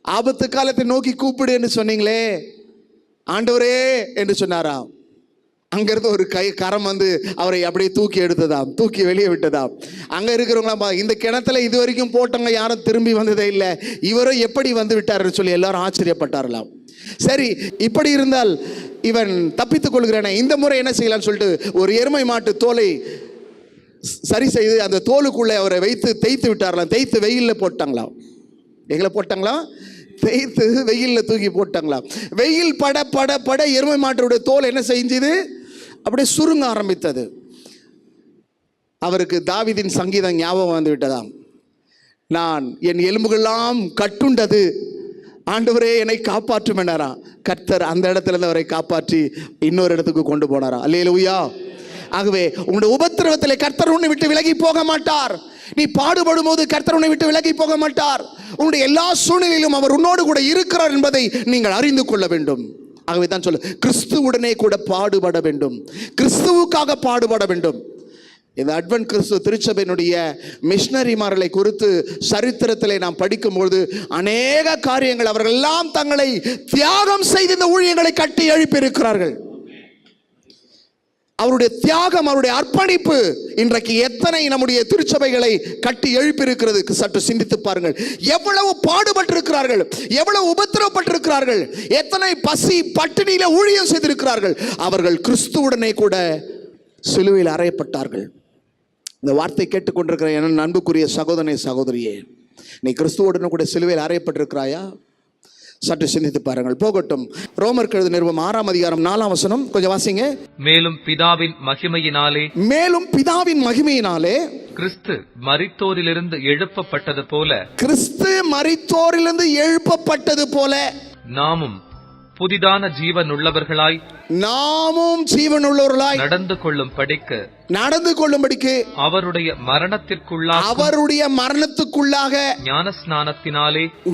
ஆபத்து காலத்தை நோக்கி கூப்பிடு என்று சொன்னீங்களே ஆண்டவரே என்று சொன்னாராம். அங்கிருந்து ஒரு கரம் வந்து அவரை அப்படியே தூக்கி எடுத்ததாம், தூக்கி வெளியே விட்டதாம். அங்க இருக்கிறவங்களாம், இந்த கிணத்துல இது வரைக்கும் போட்டவங்க யாரும் திரும்பி வந்ததே இல்லை, இவரும் எப்படி வந்து விட்டாருன்னு சொல்லி எல்லாரும் ஆச்சரியப்பட்டாரலாம். சரி, இப்படி இருந்தால் இவன் தப்பித்துக் கொள்கிறானே, இந்த முறை என்ன செய்யலாம்னு சொல்லிட்டு ஒரு எருமை மாட்டு தோலை சரி செய்து அந்த தோலுக்குள்ளே அவரை வைத்து தேய்த்து விட்டாரலாம். தேய்த்து வெயிலில் போட்டாங்களாம். எங்களை போட்டாங்களாம், தேய்த்து வெயிலில் தூக்கி போட்டாங்களாம். வெயில் பட பட பட எருமை மாட்டுடைய தோல் என்ன செஞ்சது, அப்படியே சுருங்க ஆரம்பித்தது. அவருக்கு தாவீதின் சங்கீதம் ஞாபகம் வந்து விட்டதாம். நான் என் எலும்புகள்லாம் கட்டுண்டது, ஆண்டவரே என்னை காப்பாற்றும் என்னாராம். கர்த்தர் அந்த இடத்துல இருந்து அவரை காப்பாற்றி இன்னொரு இடத்துக்கு கொண்டு போனாராம். அல்லேலூயா. ஆகவே உங்களுடைய உபத்திரவத்திலே கர்த்தர் உன்னை விட்டு விலகி போக மாட்டார். நீ பாடுபடும் போது கர்த்தர் உன்னை விட்டு விலகி போக மாட்டார். உன்னுடைய எல்லா சூழ்நிலையிலும் அவர் உன்னோடு கூட இருக்கிறார் என்பதை நீங்கள் அறிந்து கொள்ள வேண்டும். ஆகவே தான் சொல்ல, கிறிஸ்துவுடனே கூட பாடுபட வேண்டும், கிறிஸ்துவுக்காக பாடுபட வேண்டும். இந்த அட்வென்ட் கிறிஸ்துவ திருச்சபையினுடைய மிஷனரிமார்களை குறித்து சரித்திரத்திலே நாம் படிக்கும்போது அநேக காரியங்கள், அவர்கள் எல்லாம் தங்களை தியாகம் செய்து இந்த ஊழியங்களை கட்டி எழுப்பி இருக்கிறார்கள். அவருடைய தியாகம், அவருடைய அர்ப்பணிப்பு இன்றைக்கு எத்தனை நம்முடைய திருச்சபைகளை கட்டி எழுப்பி இருக்கிறது சற்று சிந்தித்து பாருங்கள். எவ்வளவு பாடுபட்டிருக்கிறார்கள், எவ்வளவு உபத்திரவப்பட்டிருக்கிறார்கள், எத்தனை பசி பட்டினியில ஊழியம் செய்திருக்கிறார்கள். அவர்கள் கிறிஸ்துவுடனே கூட சிலுவையில் அறையப்பட்டார்கள். இந்த வார்த்தை கேட்டுக்கொண்டிருக்கிற என் அன்புக்குரிய சகோதரனே, சகோதரியே, நீ கிறிஸ்துவுடனே கூட சிலுவையில் அறையப்பட்டிருக்கிறாயா? சற்று சிந்தித்து பாருங்கள். போகட்டும். ரோமருக்கு எழுதின நிருபம் 6ஆம் அதிகாரம் 4ஆம் வசனம் கொஞ்சம் வாசிங்க. மேலும் பிதாவின் மகிமையினாலே கிறிஸ்து மரித்தோரிலிருந்து எழுப்பப்பட்டது போல நாமும் புதிதான ஜீவனுள்ளவர்களாய் நடந்து கொள்ளும்படிக்கு அவருடைய மரணத்திற்குள்ளாக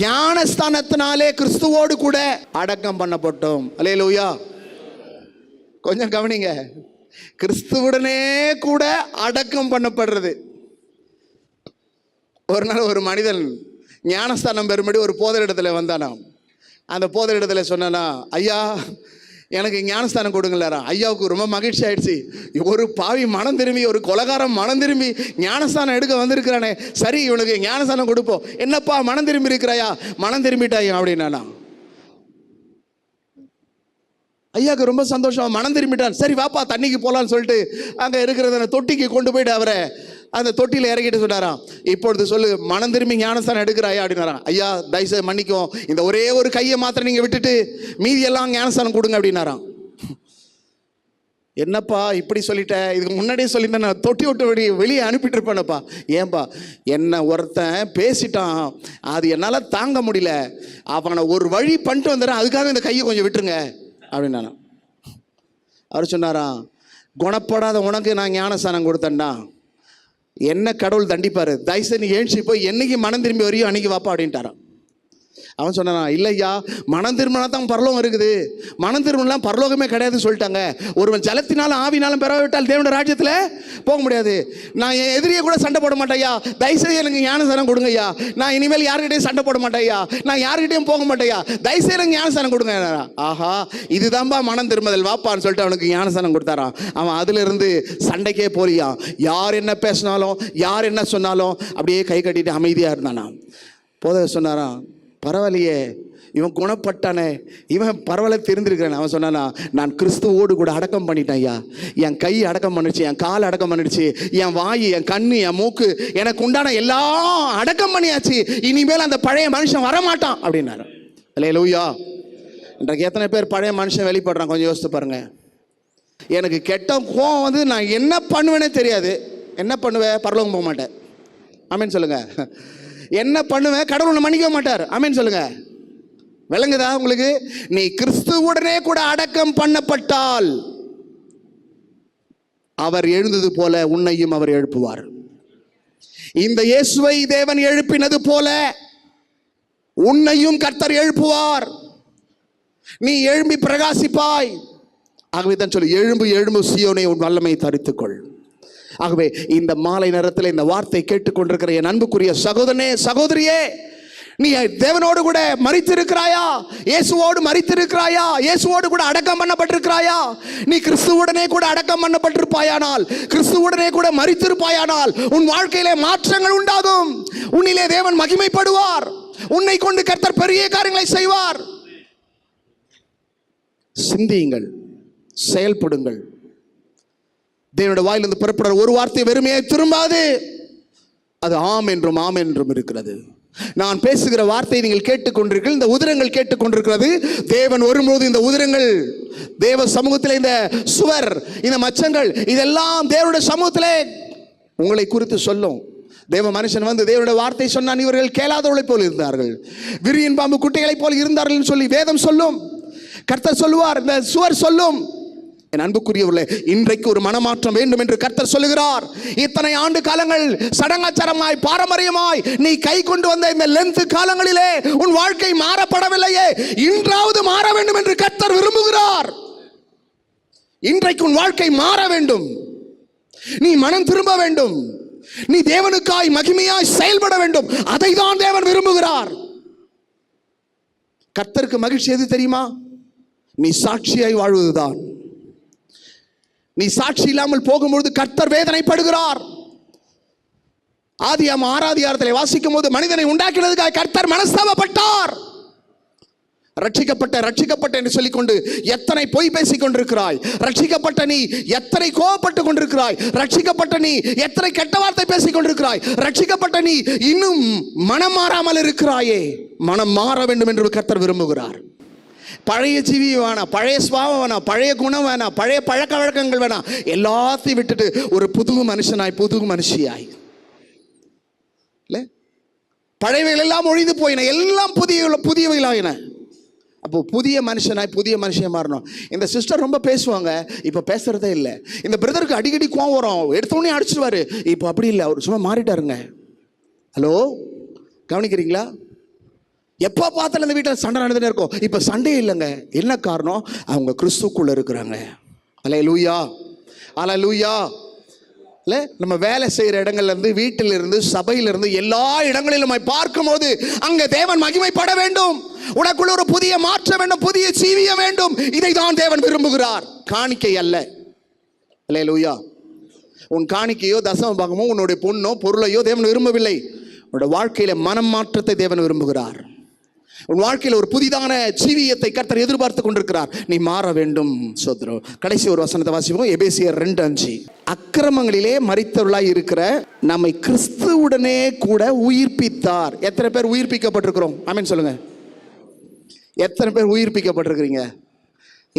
ஞானஸ்நானத்தினாலே கிறிஸ்துவோடு கூட அடக்கம் பண்ணப்பட்டோம். அல்லேலூயா. கொஞ்சம் கவனிங்க, கிறிஸ்துவுடனே கூட அடக்கம் பண்ணப்படுறது. ஒரு நாள் ஒரு மனிதன் ஞானஸ்தானம் பெறும்படி ஒரு போதரிடத்துல வந்தானாம். அந்த போதரிடத்துல சொன்னானா, ஐயா எனக்கு ஞானஸ்தானம் கொடுங்களாரா. ஐயாவுக்கு ரொம்ப மகிழ்ச்சி ஆயிடுச்சு. ஒரு பாவி மனம் திரும்பி, ஒரு கொலகாரம் மனம் திரும்பி ஞானஸ்தானம் எடுக்க வந்திருக்கிறானே, சரி இவனுக்கு ஞானஸ்தானம் கொடுப்போம். என்னப்பா மனம் திரும்பி இருக்கிறாயா? மனம் திரும்பிட்டாயா அப்படின்னா. ஐயாவுக்கு ரொம்ப சந்தோஷம், மனம் திரும்பிட்டான். சரி வாப்பா தண்ணிக்கு போகலான்னு சொல்லிட்டு அங்கே இருக்கிறத தொட்டிக்கு கொண்டு போயிட்டு அவரை அந்த தொட்டியில் இறக்கிட்டு சொன்னாராம், இப்பொழுது சொல்லு, மனம் திரும்பி ஞானஸ்தானம் எடுக்கிறாயா அப்படின்னாராம். ஐயா தயவுசெய்து மன்னிக்கும், இந்த ஒரே ஒரு கையை மாத்திரம் நீங்கள் விட்டுட்டு மீதியெல்லாம் ஞானஸ்தானம் கொடுங்க அப்படின்னாராம். என்னப்பா இப்படி சொல்லிட்ட, இதுக்கு முன்னாடியே சொல்லியிருந்தேன், நான் தொட்டி விட்டு வெளியே அனுப்பிட்டு இருப்பேனப்பா. ஏன்பா, என்ன ஒருத்தன் பேசிட்டான், அது என்னால் தாங்க முடியல, அவனை ஒரு வழி பண்ணிட்டு வந்துடுறேன், அதுக்காக இந்த கையை கொஞ்சம் விட்டுருங்க அப்படின்னா. அவர் சொன்னாராம், குணப்படாத உனக்கு நான் ஞானஸ்தானம் கொடுத்தேன்டா, என்ன கடவுள் தண்டிப்பாரு, தயவுசெய்து நீ ஏஞ்சி போய் என்னைக்கு மனம் திரும்பி வரையோ அன்னைக்கு வாப்பா அப்படின்ட்டாரான். அவன் சொன்னான், இல்லையா மனம் திரும்பினா தான் பரலோகம் இருக்குது, மனம் திரும்பினா பரலோகமே கிடையாதுன்னு சொல்லிட்டாங்க. ஒருவன் ஜலத்தினாலும் ஆவினாலும் பெறவிட்டால் தேவனுடைய ராஜ்யத்தில் போக முடியாது. நான் என் எதிரியை கூட சண்டை போட மாட்டேயா, தயவுசெய்து எனக்கு ஞானஸ்தானம் கொடுங்க ஐயா, நான் இனிமேல் யாருக்கிட்டையும் சண்டை போட மாட்டேயா, நான் யாருக்கிட்டையும் போக மாட்டேயா, தயவுசெய்து எனக்கு ஞானஸ்தானம் கொடுங்க. ஆஹா இதுதான்பா மனம் திரும்புதல், வாப்பான்னு சொல்லிட்டு அவனுக்கு ஞானஸ்தானம் கொடுத்தாரான். அவன் அதிலிருந்து சண்டைக்கே போலியா, யார் என்ன பேசினாலும் யார் என்ன சொன்னாலும் அப்படியே கை கட்டிட்டு அமைதியாக இருந்தானா. போத சொன்னாரான், பரவாயில்லையே இவன் குணப்பட்டானே, இவன் பரவாயில்ல தெரிந்திருக்கிறேன். அவன் சொன்னானா, நான் கிறிஸ்துவோடு கூட அடக்கம் பண்ணிட்டேன் ஐயா, என் கை அடக்கம் பண்ணிடுச்சு, என் கால் அடக்கம் பண்ணிடுச்சு, என் வாய், என் கண்ணு, என் மூக்கு, எனக்கு உண்டான எல்லாம் அடக்கம் பண்ணியாச்சு, இனிமேல் அந்த பழைய மனுஷன் வரமாட்டான் அப்படின்னாரு. அல்லேலூயா. இன்றைக்கு எத்தனை பேர் பழைய மனுஷன் வெளிப்படுறான் கொஞ்சம் யோசித்து பாருங்க. எனக்கு கெட்ட கோவம் வந்து நான் என்ன பண்ணுவேனே தெரியாது. என்ன பண்ணுவேன்? பரலோகம் போக மாட்டேன். ஆமேன்னு சொல்லுங்க. என்ன பண்ணுவேன்? கடவுளை மன்னிக்க மாட்டார். ஆமேன்னு சொல்லுங்க. விளங்குதா உங்களுக்கு? நீ கிறிஸ்துவுடனே கூட அடக்கம் பண்ணப்பட்டால் அவர் எழுந்தது போல உன்னையும் அவர் எழுப்புவார். இந்த இயேசுவை தேவன் எழுப்பினது போல உன்னையும் கர்த்தர் எழுப்புவார். நீ எழும்பி பிரகாசிப்பாய். ஆகவே தான் சொல்லு, எழும்பு எழும்பு சீயோனே, உன் வல்லமை தரித்துக்கொள். ஆகவே இந்த மாலை நேரத்தில் இந்த வார்த்தை கேட்டுக்கொண்டிருக்கிற என் அன்புக்குரிய சகோதரனே, சகோதரியே, நீ தேவனோடு கூட மரித்திருக்கிறாயா? இயேசுவோடு மரித்திருக்கிறாயா? இயேசுவோடு கூட அடக்கம் பண்ணப்பட்டிருக்கிறாயா? நீ கிறிஸ்துவுடனே கூட அடக்கம் பண்ணப்பட்டிருப்பாயானால், கிறிஸ்துவுடனே கூட மரித்திருப்பாயானால் உன் வாழ்க்கையிலே மாற்றங்கள் உண்டாகும். உன்னிலே தேவன் மகிமைப்படுவார். உன்னை கொண்டு கர்த்தர் பெரிய காரியங்களை செய்வார். சிந்தியுங்கள், செயல்படுங்கள். தேவனுடைய வாயிலிருந்து புறப்படுற ஒரு வார்த்தை வெறுமையை திரும்பாது, அது ஆம் என்றும் ஆம் என்றும் இருக்கிறது. நான் பேசுகிற வார்த்தையை நீங்கள் கேட்டுக்கொண்டிருக்கிறீர்கள், இந்த உதிரங்கள் கேட்டுக்கொண்டிருக்கிறது. தேவன் வரும்போது இந்த உதிரங்கள் தேவ சமூகத்தில், இந்த சுவர், இந்த மச்சங்கள், இதெல்லாம் தேவனுடைய சமூகத்திலே உங்களை குறித்து சொல்லும். தேவ மனுஷன் வந்து தேவனுடைய வார்த்தை சொன்னான், இவர்கள் கேளாதவர்களை போல் இருந்தார்கள், விரியன் பாம்பு குட்டிகளை போல் இருந்தார்கள் சொல்லி வேதம் சொல்லும். கர்த்தர் சொல்லுவார், இந்த சுவர் சொல்லும். என் அன்புக்குரியவர்களே, இன்றைக்கு ஒரு மனமாற்றம் வேண்டும் என்று கர்த்தர் சொல்லுகிறார். இத்தனை ஆண்டு காலங்கள் சடங்காச்சாரமாய் பாரம்பரியமாய் நீ கை கொண்டு வந்த இந்த லென்த் காலங்களிலே உன் வாழ்க்கை மாறப்படவில்லையே, இன்றாவது மாற வேண்டும் என்று கர்த்தர் விரும்புகிறார். இன்றைக்கு உன் வாழ்க்கை மாற வேண்டும். நீ மனம் திரும்ப வேண்டும். நீ தேவனுக்காய் மகிமையாய் செயல்பட வேண்டும். அதை தான் தேவன் விரும்புகிறார். கர்த்தருக்கு மகிழ்ச்சி எது தெரியுமா? நீ சாட்சியாய் வாழ்வதுதான். நீ சாட்சி இல்லாமல் போகும்பொழுது கர்த்தர் வேதனைப்படுகிறார். ஆதியாகமம் 6ஆம் அதிகாரத்தில் வாசிக்கும் போது மனிதனை உண்டாக்கினதுக்காக கர்த்தர் மனஸ்தாபப்பட்டார். ரட்சிக்கப்பட்ட என்று சொல்லிக்கொண்டு எத்தனை பொய் பேசிக் கொண்டிருக்கிறாய். ரட்சிக்கப்பட்ட நீ எத்தனை கோபப்பட்டு கொண்டிருக்கிறாய். ரட்சிக்கப்பட்ட நீ எத்தனை கெட்ட வார்த்தை பேசிக் கொண்டிருக்கிறாய். ரட்சிக்கப்பட்ட நீ இன்னும் மனம் மாறாமல் இருக்கிறாயே. மனம் மாற வேண்டும் என்று கர்த்தர் விரும்புகிறார். பழைய ஜீவி வேணாம், பழைய சுபாவம் வேணாம், பழைய குணம் வேணாம், பழைய பழக்க வழக்கங்கள் வேணாம். எல்லாத்தையும் விட்டுட்டு ஒரு புது மனுஷனாய், புது மனுஷியாய். இல்லை, பழையவைகள் எல்லாம் ஒழிந்து போயின, எல்லாம் புதியவைகளாயின. அப்போ புதிய மனுஷனாய், புதிய மனுஷன் மாறணும். இந்த சிஸ்டர் ரொம்ப பேசுவாங்க, இப்போ பேசுறதே இல்லை. இந்த பிரதருக்கு அடிக்கடி கோவம் வரும், எடுத்தோடனே அடிச்சிடுவாரு. இப்போ அப்படி இல்லை, அவர் சும்மா மாறிட்டாருங்க. ஹலோ, கவனிக்கிறீங்களா? எப்போ பார்த்தாலும் இந்த வீட்டில் சண்டை நடந்துட்டே இருக்கும். இப்போ சண்டே இல்லைங்க. என்ன காரணம்? அவங்க கிறிஸ்துக்குள்ள இருக்கிறாங்க. அல்லேலூயா, அல்லேலூயா. இல்லை, நம்ம வேலை செய்கிற இடங்கள்லேருந்து, வீட்டிலிருந்து, சபையிலிருந்து, எல்லா இடங்களிலும் பார்க்கும்போது அங்கே தேவன் மகிமைப்பட வேண்டும். உனக்குள்ள ஒரு புதிய மாற்றம் வேண்டும், புதிய ஜீவியம் வேண்டும். இதை தான் தேவன் விரும்புகிறார், காணிக்கை அல்ல. அல்லேலூயா. உன் காணிக்கையோ தசம பாகமோ உன்னுடைய பொண்ணோ பொருளையோ தேவன் விரும்பவில்லை. உன்னோட வாழ்க்கையில மனம் மாற்றத்தை தேவன் விரும்புகிறார். உன் வாழ்க்கையில் ஒரு புதிதான ஜீவியத்தை கர்த்தர் எதிர்பார்த்து கொண்டிருக்கிறார். நீ மாற வேண்டும். சோதரம், கடைசி ஒரு வசனத்தை வாசிப்போம். எபேசியர் 2:5. அக்கிரமங்களிலே மரித்தவர்களாய் இருக்கிற நம்மை கிறிஸ்துவுடனே கூட உயிர்ப்பித்தார். எத்தனை பேர் உயிர்ப்பிக்கப்பட்டிருக்கிறோம்? ஆமென் சொல்லுங்க. எத்தனை பேர் உயிர்ப்பிக்கப்பட்டிருக்கிறீங்க?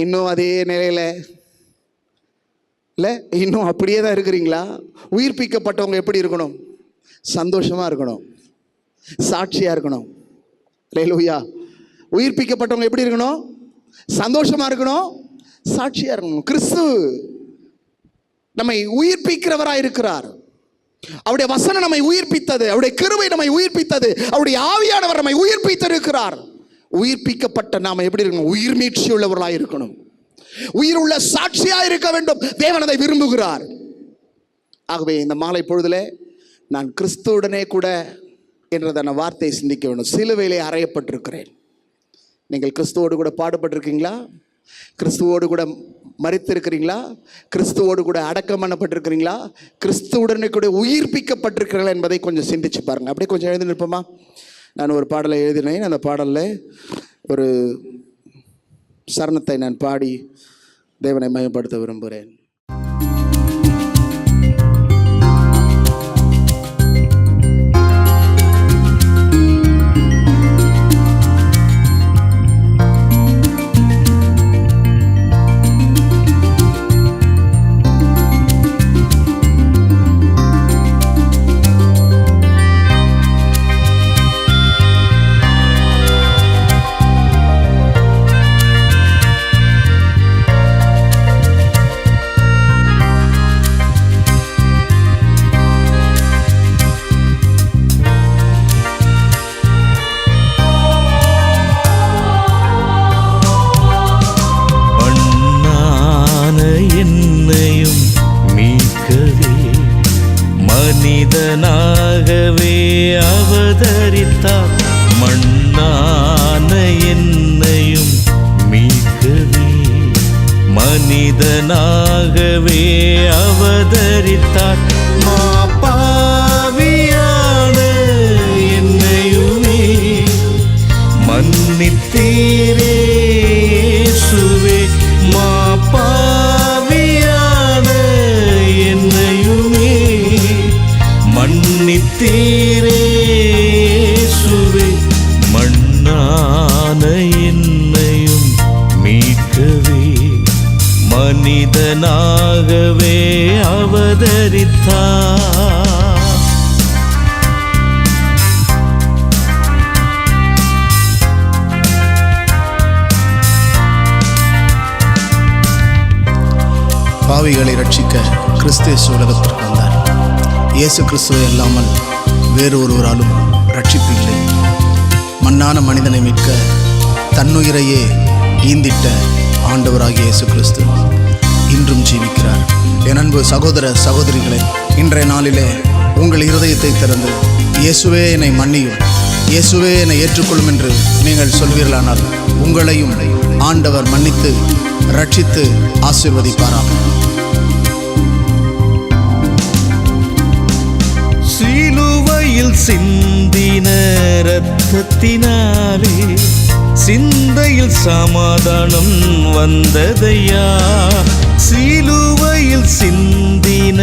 இன்னும் அதே நிலையில இல்லை, இன்னும் அப்படியே தான் இருக்கிறீங்களா? உயிர்ப்பிக்கப்பட்டவங்க எப்படி இருக்கணும்? சந்தோஷமா இருக்கணும், சாட்சியா இருக்கணும். அல்லேலூயா. உயிர்ப்பிக்கப்பட்டவங்க எப்படி இருக்கணும்? சந்தோஷமா இருக்கணும், சாட்சியா இருக்கணும். கிறிஸ்து நம்மை உயிர்ப்பிக்கிறவராய் இருக்கிறார். அவருடைய வசனம் நம்மை உயிர்ப்பித்தது, அவருடைய கிருபை நம்மை உயிர்ப்பித்தது, அவருடைய ஆவியானவர் நம்மை உயிர்ப்பித்திருக்கிறார். உயிர்ப்பிக்கப்பட்ட நாம எப்படி இருக்கணும்? உயிர் மீட்சி உள்ளவர்களாய் இருக்கணும், உயிர் உள்ள சாட்சியா இருக்க வேண்டும். தேவன் அதை விரும்புகிறார். ஆகவே இந்த மாலை பொழுதுல நான் கிறிஸ்துவுடனே கூட என்றதான வார்த்தையை சிந்திக்க வேண்டும். சிலுவையிலே அறையப்பட்டிருக்கிறேன். நீங்கள் கிறிஸ்துவோடு கூட பாடுபட்டிருக்கீங்களா? கிறிஸ்துவோடு கூட மரித்திருக்கிறீங்களா? கிறிஸ்துவோடு கூட அடக்கம் பண்ணப்பட்டிருக்கிறீங்களா? கிறிஸ்துவுடனே கூட உயிர்ப்பிக்கப்பட்டிருக்கிறீர்களா என்பதை கொஞ்சம் சிந்திச்சு பாருங்க. அப்படியே கொஞ்சம் எழுதி நிற்போமா? நான் ஒரு பாடலை எழுதினேன். அந்த பாடலில் ஒரு சரணத்தை நான் பாடி தேவனை மகிமைப்படுத்த விரும்புகிறேன். மனிதனாகவே அவதரித்தார். மண்ணான என்னையும் மீட்கவே மனிதனாகவே அவதரித்தார். மாபாவியான என்னையுமே மன்னித்தீரே இயேசுவே. மாபாவியான என்னையுமே மன்னித்தீரே இயேசுவே. மண்ணான என்னையும் மீட்கவே மனிதனாகவே அவதரித்தார். பாவிகளை ரட்சிக்க கிறிஸ்து இயேசு உலகத்திற்கு வந்தார். இயேசு கிறிஸ்துவை இல்லாமல் வேறு ஒருவராலும் ரட்சிப்பு இல்லை. மண்ணான மனிதனை மீட்க தன்னுயிரையே ஈந்திட்ட ஆண்டவராகிய இயேசு கிறிஸ்து இன்றும் ஜீவிக்கிறார். என் அன்பு சகோதர சகோதரிகளே, இன்றைய நாளிலே உங்கள் இருதயத்தை திறந்து இயேசுவே என்னை மன்னியும், இயேசுவே என்னை ஏற்றுக்கொள்ளும் என்று நீங்கள் சொல்வீர்களானால் உங்களையும் ஆண்டவர் மன்னித்து ரட்சித்து ஆசீர்வதிப்பாராக. சிலுவையில் சிந்தின இரத்தத்தினாலே சிந்தையில் சமாதானம் வந்ததையா. சிலுவையில் சிந்தின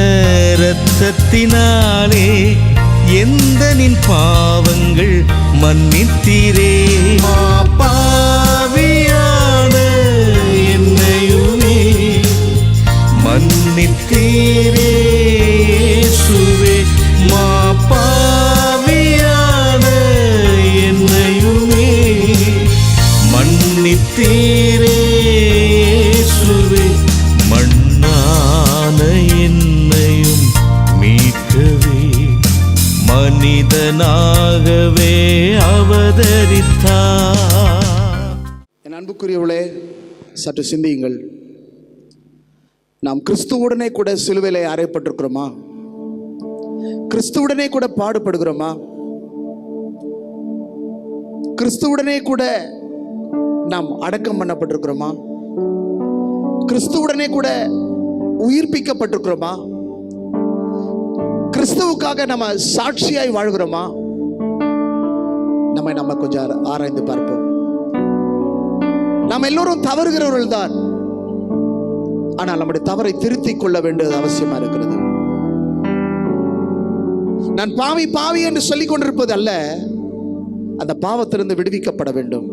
இரத்தத்தினாலே எந்தனின் பாவங்கள் மன்னித்தீரே. பாவியான என்னையுமே மன்னித்தீரே இயேசுவே. பாவியான என்னையுமே மன்னித்தீரே இயேசுவே. மண்ணான என்னையும் மீட்கவே மனிதனாகவே அவதரித்தார். என் அன்புக்குரியவளே, சற்று சிந்தியுங்கள். நாம் கிறிஸ்துவுடனே கூட சிலுவையிலே அறையப்பட்டிருக்கிறோமா? கிறிஸ்துவுடனே கூட பாடுபடுகிறோமா? கிறிஸ்துவுடனே கூட நாம் அடக்கம் பண்ணப்பட்டிருக்கிறோமா? கிறிஸ்துவுடனே கூட உயிர்ப்பிக்கப்பட்டிருக்கிறோமா? கிறிஸ்துவுக்காக நம்ம சாட்சியாய் வாழ்கிறோமா? நம்ம கொஞ்சம் ஆராய்ந்து பார்ப்போம். நாம் எல்லோரும் தவறுகிறவர்கள் தான். ஆனால் நம்முடைய தவறை திருத்திக் கொள்ள வேண்டியது அவசியமா இருக்கிறது. நான் பாவி பாவி என்று சொல்லிக் கொண்டிருப்பது அல்ல, அந்த பாவத்திலிருந்து விடுவிக்கப்பட வேண்டும்.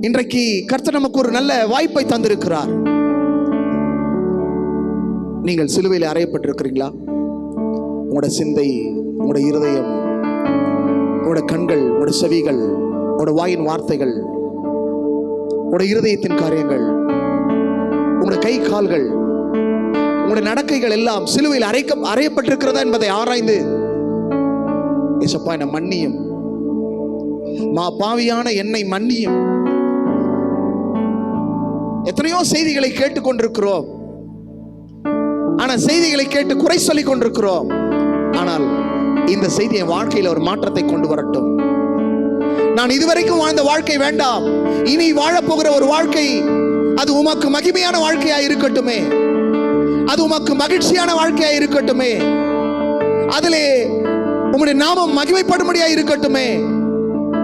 இன்றைக்கு கர்த்தர் நமக்கு ஒரு நல்ல வாய்ப்பை தந்திருக்கிறார். நீங்கள் சிலுவையில் அறையப்பட்டிருக்கிறீங்களா? உங்களோட சிந்தை, உங்களோட இருதயம், உங்களோட கண்கள், உங்களோட செவிகள், உங்களோட வாயின் வார்த்தைகள், உங்களோட இருதயத்தின் காரியங்கள், உங்களோட கை கால்கள், உங்களுடைய நடக்கைகள் எல்லாம் சிலுவையில் அறையப்பட்டிருக்கிறதா என்பதை ஆராய்ந்து, ஏசப்பா என்னை மன்னியும், பாவியான என்னை மன்னியும். எத்தனையோ செய்திகளை கேட்டுக்கொண்டிருக்கிறோம். ஆனால் செய்திகளை கேட்டு குறை சொல்லிக் கொண்டிருக்கிறோம். ஆனால் இந்த செய்தி என் வாழ்க்கையில் ஒரு மாற்றத்தை கொண்டு வரட்டும். நான் இதுவரைக்கும் வாழ்ந்த வாழ்க்கை வேண்டாம், இனி வாழப்போகிற ஒரு வாழ்க்கை அது உமக்கு மகிமையான வாழ்க்கையா இருக்கட்டுமே, அது உமக்கு மகிழ்ச்சியான வாழ்க்கையா இருக்கட்டுமே, அதிலே உம்முடைய நாமம் மகிமைப்படும்படியா இருக்கட்டுமே.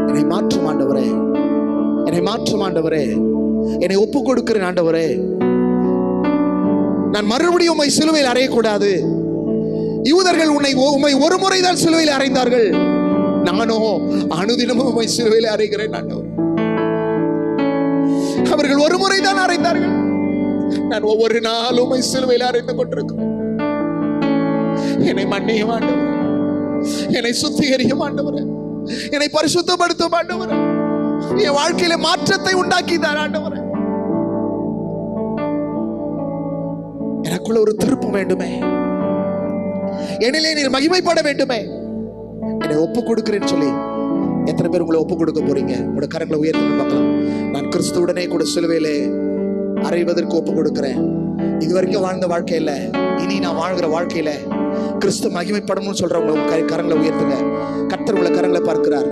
என்னை மாற்றும் ஆண்டவரே, என்னை மாற்றும் ஆண்டவரே, என்னை ஒப்பு கொடுக்கிறேன் ஆண்டவரே. நான் மறுபடியும் உம்மை சிலுவையில் அறையக்கூடாது. யூதர்கள் உம்மை ஒரு முறைதான் சிலுவையில் அறைந்தார்கள், நானோ அனுதினமும் உம்மை சிலுவையில் அறைகிறேன் ஆண்டவரே. அவர்கள் ஒரு முறைதான் அறைந்தார்கள், நான் ஒவ்வொரு நாளும் உம்மை சிலுவையில் அறைந்து கொண்டிருக்கிறேன். என்னை மன்னியும் ஆண்டவரே, என்னை சுத்திகரியும் ஆண்டவரே, என்னை பரிசுத்தப்படுத்தும் ஆண்டவரே, என் வாழ்க்கையில மாற்றத்தை உண்டாக்கினார் ஆண்டவரே. எனக்குள்ள ஒரு திருப்பம் வேண்டுமே, என்னிலே நீர் மகிமைப்பட வேண்டுமே. என்னை ஒப்பு கொடுக்கிறேன்னு சொல்லி எத்தனை பேர் உங்களை ஒப்பு கொடுக்க போறீங்க? உங்களோட கரங்களை உயர்த்தி பார்க்கலாம். நான் கிறிஸ்துவுடனே கூட சிலுவையிலே அறைவதற்கு ஒப்பு கொடுக்கிறேன். இதுவரைக்கும் வாழ்ந்த வாழ்க்கையில, இனி நான் வாழ்கிற வாழ்க்கையில கிறிஸ்து மகிமைப்படணும்னு சொல்றவங்க உங்க கரங்களை உயர்த்துங்க. கர்த்தர் உங்களை கரங்களை பார்க்கிறார்,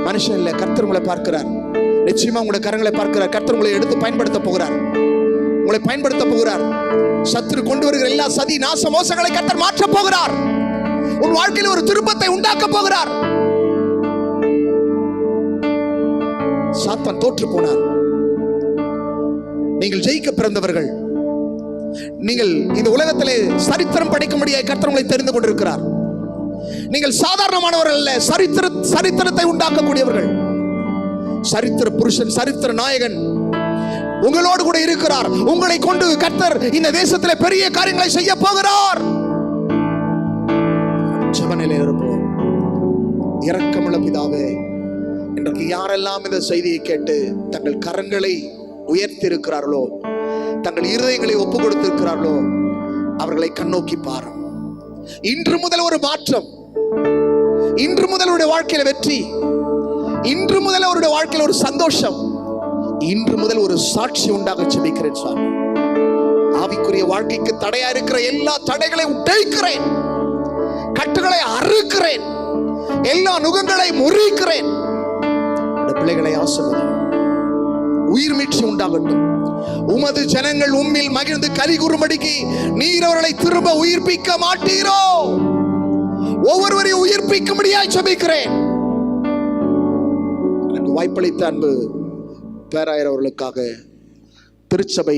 மனுஷன் இல்ல, கர்த்தர் உங்களை பார்க்கிறார். நிச்சயமா உங்களை கரங்களை பார்க்கிறார். கர்த்தர் உங்களை எடுத்து பயன்படுத்த போகிறார், உங்களை பயன்படுத்த போகிறார். சத்துரு கொண்டு வருகிற எல்லா சதி நாச மோசங்களை கர்த்தர் மாற்ற போகிறார். உன் வாழ்க்கையில் ஒரு திருப்பத்தை உண்டாக்க போகிறார். சாத்தான் தோற்று போனார். நீங்கள் ஜெயிக்க பிறந்தவர்கள். நீங்கள் இந்த உலகத்திலே சரித்திரம் படைக்கும்படியாக கர்த்தர் உங்களை தெரிந்து கொண்டிருக்கிறார். நீங்கள் சாதாரணமானவர்கள் அல்ல, சரித்திரத்தை உண்டாக்கக்கூடியவர்கள். சரித்திர புருஷன், சரித்திர நாயகன் உங்களோடு கூட இருக்கிறார். உங்களை கொண்டு கர்த்தர் இந்த தேசத்திலே பெரிய காரியங்களை செய்ய போகிறார். ஜெபநிலை இருப்போம். இரக்கமுள்ள பிதாவே, இன்றைக்கு யாரெல்லாம் இந்த செய்தியை கேட்டு தங்கள் கரங்களை உயர்த்தி இருக்கிறார்களோ தங்கள் இருதயங்களை ஒப்பு கொடுத்திருக்கிறார்களோ அவர்களை கண்ணோக்கி பாரும். இன்று முதல் ஒரு மாற்றம், இன்று முதல் அவருடைய வாழ்க்கையில வெற்றி, இன்று முதல் அவருடைய வாழ்க்கையில் ஒரு சந்தோஷம், இன்று முதல் ஒரு சாட்சி உண்டாக ஜெபிக்கிறேன் சுவாமி. ஆவிக்குரிய வாழ்க்கைக்கு தடையா இருக்கிற எல்லா தடைகளை உடைக்கிறேன், கட்டுகளை அறுக்கிறேன், எல்லா நுகங்களை முறிக்கிறேன். பிள்ளைகளை ஆசீர்வதியும், உயிர் மீட்சி உண்டாகட்டும். உமது ஜனங்கள் உம்மில் மகிழ்ந்து கலி கூறும்படிக்கு நீர் அவர்களை திரும்ப உயிர்ப்பிக்க மாட்டீரோ? ஒவ்வொருவரையும் உயிர்ப்பிக்கும்படியாய் ஜெபிக்கிறேன். எனக்கு வாய்ப்பளித்த அன்பு பேராயர் அவர்களுக்காக, திருச்சபை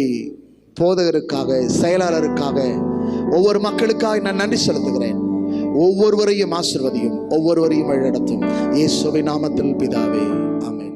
போதகருக்காக, செயலாளருக்காக, ஒவ்வொரு மக்களுக்காக நான் நன்றி செலுத்துகிறேன். ஒவ்வொருவரையும் ஆசீர்வதியும், ஒவ்வொருவரையும் வழிநடத்தும். இயேசுவின் நாமத்தில் பிதாவே, ஆமென்.